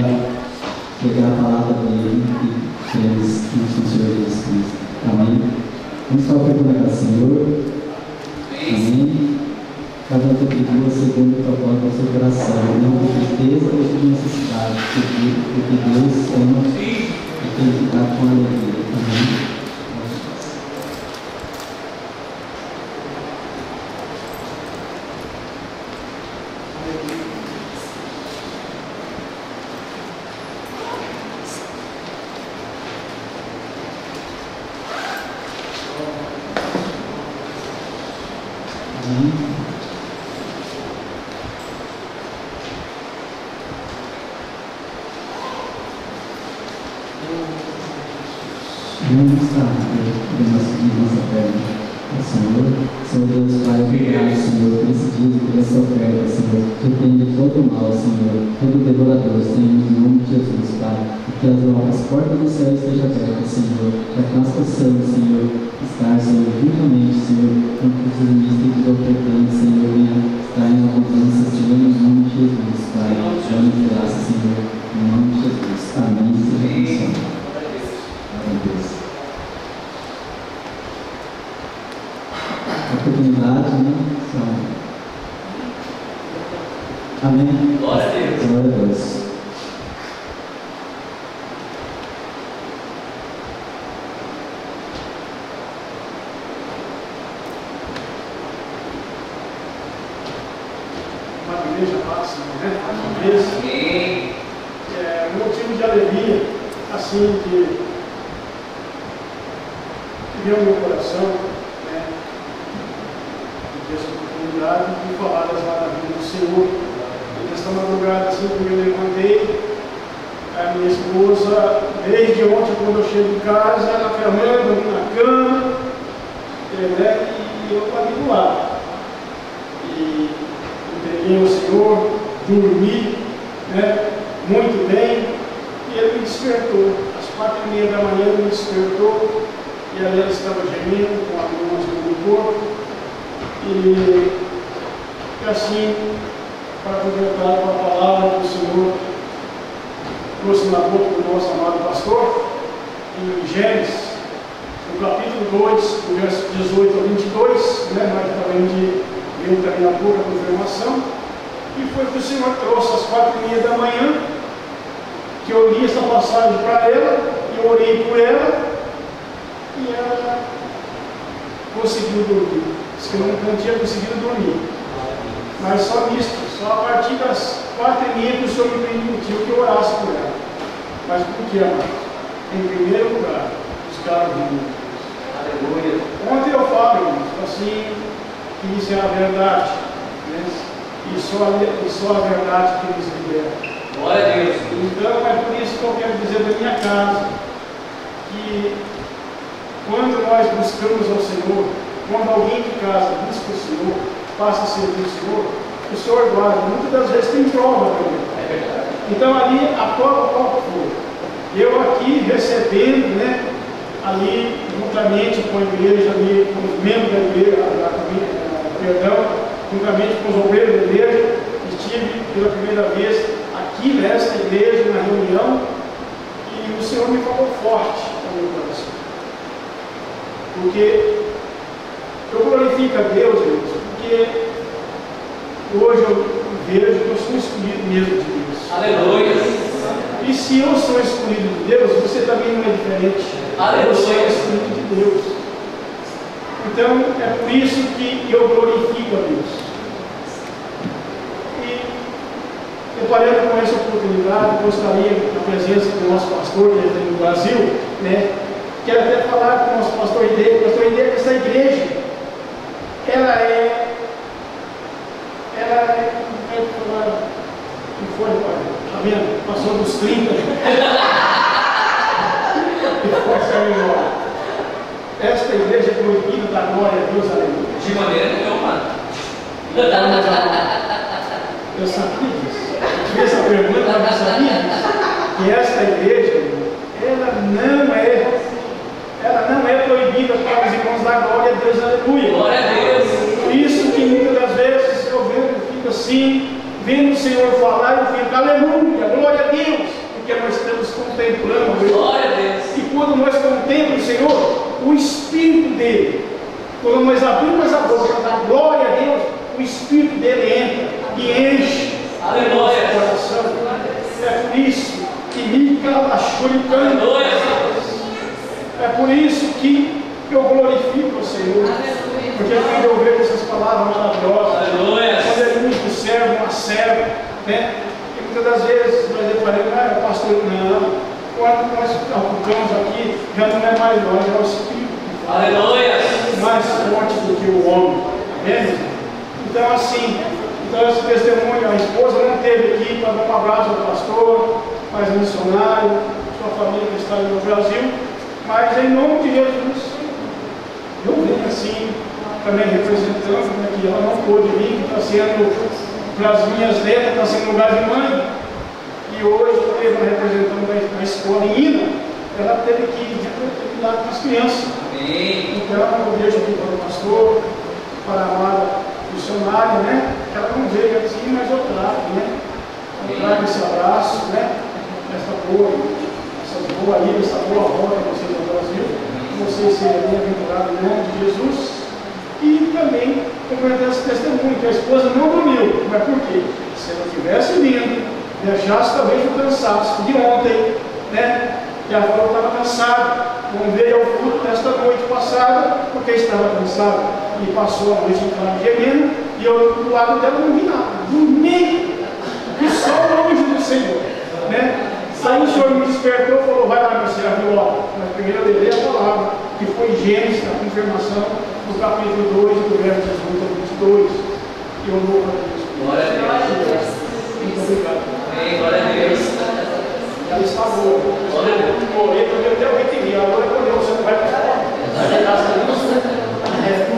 pegar a palavra dele e temos no Senhor Jesus Cristo. Amém? Vamos falar para o Senhor. Amém? Cada um contribua segundo o propósito do seu coração, não com tristeza ou com necessidade, porque Deus ama e tem que dar com alegria. Amém? Vamos estar nossa fé ao Senhor. Senhor Deus Pai, obrigado, Senhor, por esse dia, por essa oferta, Senhor. Repreende todo o mal, Senhor, todo devorador, Senhor, em nome de Jesus, Pai. E que as portas do céu estejam abertas, Senhor, para que nós possamos, Senhor, estar, Senhor, juntamente, Senhor, com os ministros e ofertantes, Senhor, venha estar em abundância, Senhor, em nome de Jesus, Pai. Damos graça, Senhor, em nome de Jesus. Amém. Seja abençoado. Oportunidade, né? Amém. Glória a Deus. Glória a Deus. Uma igreja máxima, né? Uma igreja. É um motivo de alegria, assim, que veio ao meu coração. Essa oportunidade de falar das maravilhas do Senhor. E nesta madrugada, assim que eu me levantei, a minha esposa, desde ontem, quando eu chego em casa, ela caminhando ali na cama, né, e eu estava do lado. E entreguei ao Senhor, dormi, né, muito bem, e ele me despertou. Às 4h30 da manhã ele me despertou, e ela estava gemendo com a mão no corpo. E assim, para completar com a palavra que o Senhor trouxe na boca do nosso amado pastor, em Gênesis, no capítulo 2, do verso 18 a 22, né, nós acabamos de ver também a pouca confirmação, e foi que o Senhor trouxe às 4h30 da manhã, que eu li essa passagem para ela, e eu orei por ela, e ela conseguiu dormir. Diz que eu não tinha conseguido dormir, mas só nisto, só a partir das 4h30 que o Senhor me permitiu que eu orasse por ela. Mas por que, amado? Em primeiro lugar, buscar o reino de Deus. Aleluia. Ontem eu falo, irmãos, assim, que isso é a verdade, né? E só a verdade que nos libera. Glória a Deus. Então é por isso que eu quero dizer da minha casa, que quando nós buscamos ao Senhor, quando alguém de casa busca o Senhor, passa a servir o Senhor guarda. Muitas das vezes tem prova também. É verdade. Então ali, a prova qual foi? Eu aqui recebendo, né, ali, juntamente com a igreja, ali, com os membros da igreja, juntamente com os obreiros da igreja, estive pela primeira vez aqui nesta igreja, na reunião, e o Senhor me falou forte no meu coração. Porque eu glorifico a Deus, irmãos, porque hoje eu vejo que eu sou escolhido mesmo de Deus. Aleluia. E se eu sou escolhido de Deus, você também não é diferente. Aleluia. Você é escolhido de Deus. Então, é por isso que eu glorifico a Deus. E Deparando com essa oportunidade, gostaria, na presença do nosso pastor que está no Brasil, né? Quero até falar com o nosso pastor Ideia. Pastor Ideia, essa igreja, ela é, não foi, pai? Está vendo? Passou dos 30. Esta igreja é proibida da glória a Deus, aleluia. De maneira nenhuma. Eu sabia disso. Eu tive essa pergunta, mas eu sabia disso. Que esta igreja, ela não é proibida para os irmãos da glória a Deus, aleluia. Glória a Deus. Por isso que muitas das vezes eu fico assim, vendo o Senhor falar, eu fico, aleluia, glória a Deus, porque nós estamos contemplando. Glória a Deus. E quando nós contemplamos o Senhor, o Espírito dele, quando nós abrimos a boca para dar glória a Deus, o Espírito dele entra e enche o nosso coração. É por isso que me calachuricando. É por isso que eu glorifico o Senhor. Porque quando eu vejo essas palavras maravilhosas, quando ele usa o servo, uma serva, né? E muitas das vezes nós deparamos, pastor, não. Quando nós ocupamos aqui, já não é mais nós, é o Espírito que fala. Aleluia! Mais forte do que o homem. Amém? Então, assim, esse testemunho, a esposa não esteve aqui para dar um abraço ao pastor, mas ao missionário, sua família que está ali no Brasil, mas em nome de Jesus, eu venho assim, também representando, né, que ela não pôde vir, está sendo, para as minhas letras, está sendo lugar de mãe, e hoje, representando a escola em Ina, ela teve que ir lá com as crianças. Então, eu vejo aqui para o pastor, para a amada missionária, né? Ela não veio assim, mas eu trago, né? Eu trago esse abraço, né? Essa boa ida, essa boa volta a vocês ao Brasil. Vocês serem bem-aventurados em nome de Jesus. E também completar esse testemunho, que a esposa não dormiu. Mas por quê? Se ela tivesse vindo, deixasse talvez o cansaço de ontem, né? E ela falou que estava cansada. Não veio ao culto desta noite passada, porque estava cansada. E passou a noite em claro gemendo, e eu do lado dela não vi nada. Dormi, e só longe do Senhor, né? Aí o Senhor me despertou e falou, vai lá, meu servo, ó. Mas primeiro eu levei a palavra, que foi Gênesis, a confirmação, no capítulo 2, do verso 18 a 22. E eu louvo a Deus. Glória a Deus. Muito obrigado. Amém, glória a Deus. Ela está boa. Glória a Deus. Morrer, eu até o entendi. Agora quando você não vai para fora.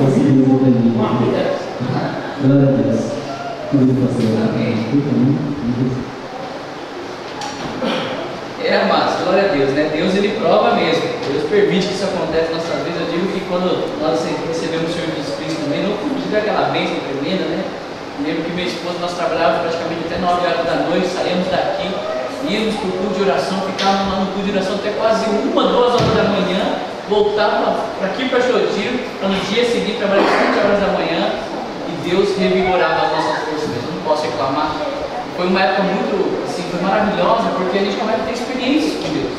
Conseguimos entender. Glória a Deus. Tudo pastor. Amém. Amados, glória a Deus, né? Deus ele prova mesmo. Deus permite que isso aconteça na nossa vida. Eu digo que quando nós recebemos o Senhor Jesus Cristo também, não tive aquela bênção tremenda, né? Eu lembro que minha esposa, nós trabalhávamos praticamente até 9 horas da noite, saíamos daqui, íamos para o culto de oração, ficávamos lá no culto de oração até quase 1, 2 horas da manhã, voltávamos aqui para Jotinho, para no dia seguinte trabalhar 7 horas da manhã, e Deus revigorava as nossas forças mesmo. Eu não posso reclamar. Foi uma época muito, assim, foi maravilhosa, porque a gente começa a ter experiências com Deus.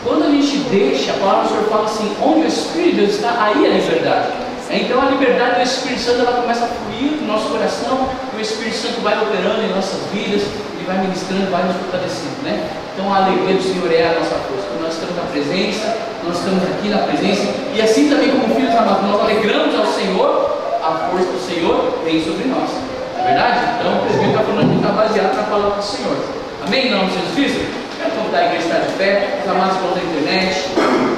Quando a gente deixa, a palavra do Senhor fala assim, onde o Espírito de Deus está, aí é a liberdade. Então a liberdade do Espírito Santo, ela começa a fluir no nosso coração, e o Espírito Santo vai operando em nossas vidas, e vai ministrando, vai nos fortalecendo, né? Então a alegria do Senhor é a nossa força. Quando nós estamos na presença, nós estamos aqui na presença, e assim também como filhos amados, nós alegramos ao Senhor, a força do Senhor vem sobre nós. É verdade? Então o presbítero está falando que está baseado na palavra do Senhor. Amém? Em nome de Jesus Cristo? Quero convidar a igreja a estar de pé, os amados irmãos da internet,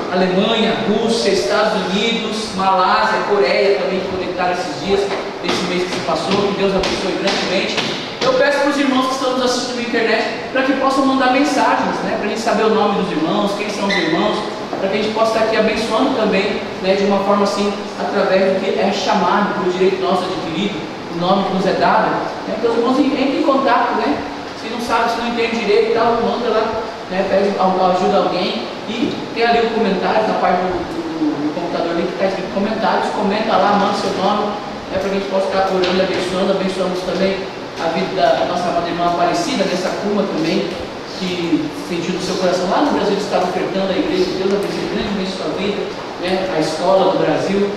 Alemanha, Rússia, Estados Unidos, Malásia, Coreia também que conectaram esses dias, desse mês que se passou, que Deus abençoe grandemente. Eu peço para os irmãos que estão nos assistindo na internet para que possam mandar mensagens, né? Para a gente saber o nome dos irmãos, quem são os irmãos, para que a gente possa estar aqui abençoando também, né? De uma forma assim, através do que é chamado, pelo direito nosso adquirido, o nome que nos é dado, né? Então os irmãos entrem em contato, né? Se não sabe, se não entende direito e tal, manda lá, né? Pede ajuda a alguém, e tem ali o comentário na parte do computador ali que está escrito comentários, comenta lá, manda seu nome, né? Para que a gente possa estar orando e abençoamos também a vida da nossa amada irmã Aparecida, nessa Cuma também, que sentiu no seu coração, lá no Brasil estava ofertando a igreja, Deus abençoe grandemente sua vida, né? A escola do Brasil,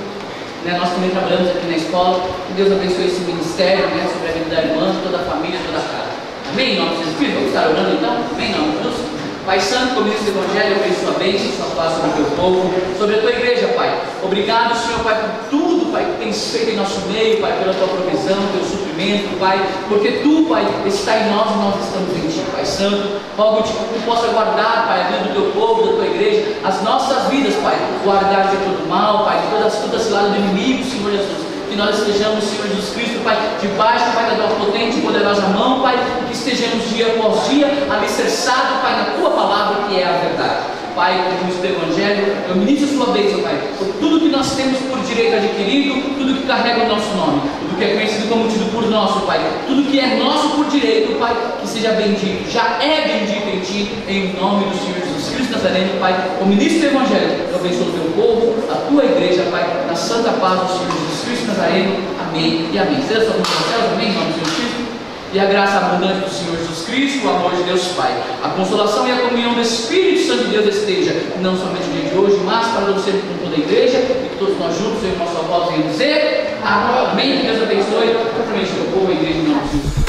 né? Nós também trabalhamos aqui na escola, que Deus abençoe esse ministério, né? Sobre a vida da irmã, toda a família, toda a casa. Amém, em nome de Jesus Cristo. Vamos estar orando então? Amém, em nome de Jesus. Pai Santo, como diz o Evangelho, eu peço sua bênção, sua paz sobre o teu povo, sobre a tua igreja, Pai. Obrigado, Senhor, Pai, por tudo, Pai, que tens feito em nosso meio, Pai, pela tua provisão, teu suprimento, Pai, porque tu, Pai, está em nós e nós estamos em ti, Pai Santo. Rogo-te que tu possa guardar, Pai, a vida do teu povo, da tua igreja, as nossas vidas, Pai, guardar de todo mal, Pai, de toda cilada do inimigo, Senhor Jesus. Que nós estejamos, Senhor Jesus Cristo, Pai, debaixo, Pai, da tua potente e poderosa mão, Pai, que estejamos dia após dia alicerçados, Pai, na tua palavra, que é a verdade. Pai, como diz o Evangelho, eu ministro a sua bênção, Pai, por tudo que nós temos por direito adquirido, tudo que carrega o nosso nome, tudo que é conhecido como tido por nosso, Pai, tudo que é nosso por direito, Pai, que seja bendito, já é bendito em Ti, em nome do Senhor Jesus Cristo Nazareno, Pai. Eu ministro o Evangelho, eu abençoo o teu povo, a tua igreja, Pai, na santa paz do Senhor Jesus Cristo Nazareno. Amém e amém. Seja sua vontade, céus, amém, em nome do Senhor Cristo. E a graça abundante do Senhor Jesus Cristo, o amor de Deus Pai, a consolação e a comunhão do Espírito Santo de Deus esteja, não somente no dia de hoje, mas para todo sempre com toda a igreja, e que todos nós juntos, em nossa voz, venhamos dizer amém. Que Deus abençoe, totalmente o teu povo, a igreja em nome de Jesus.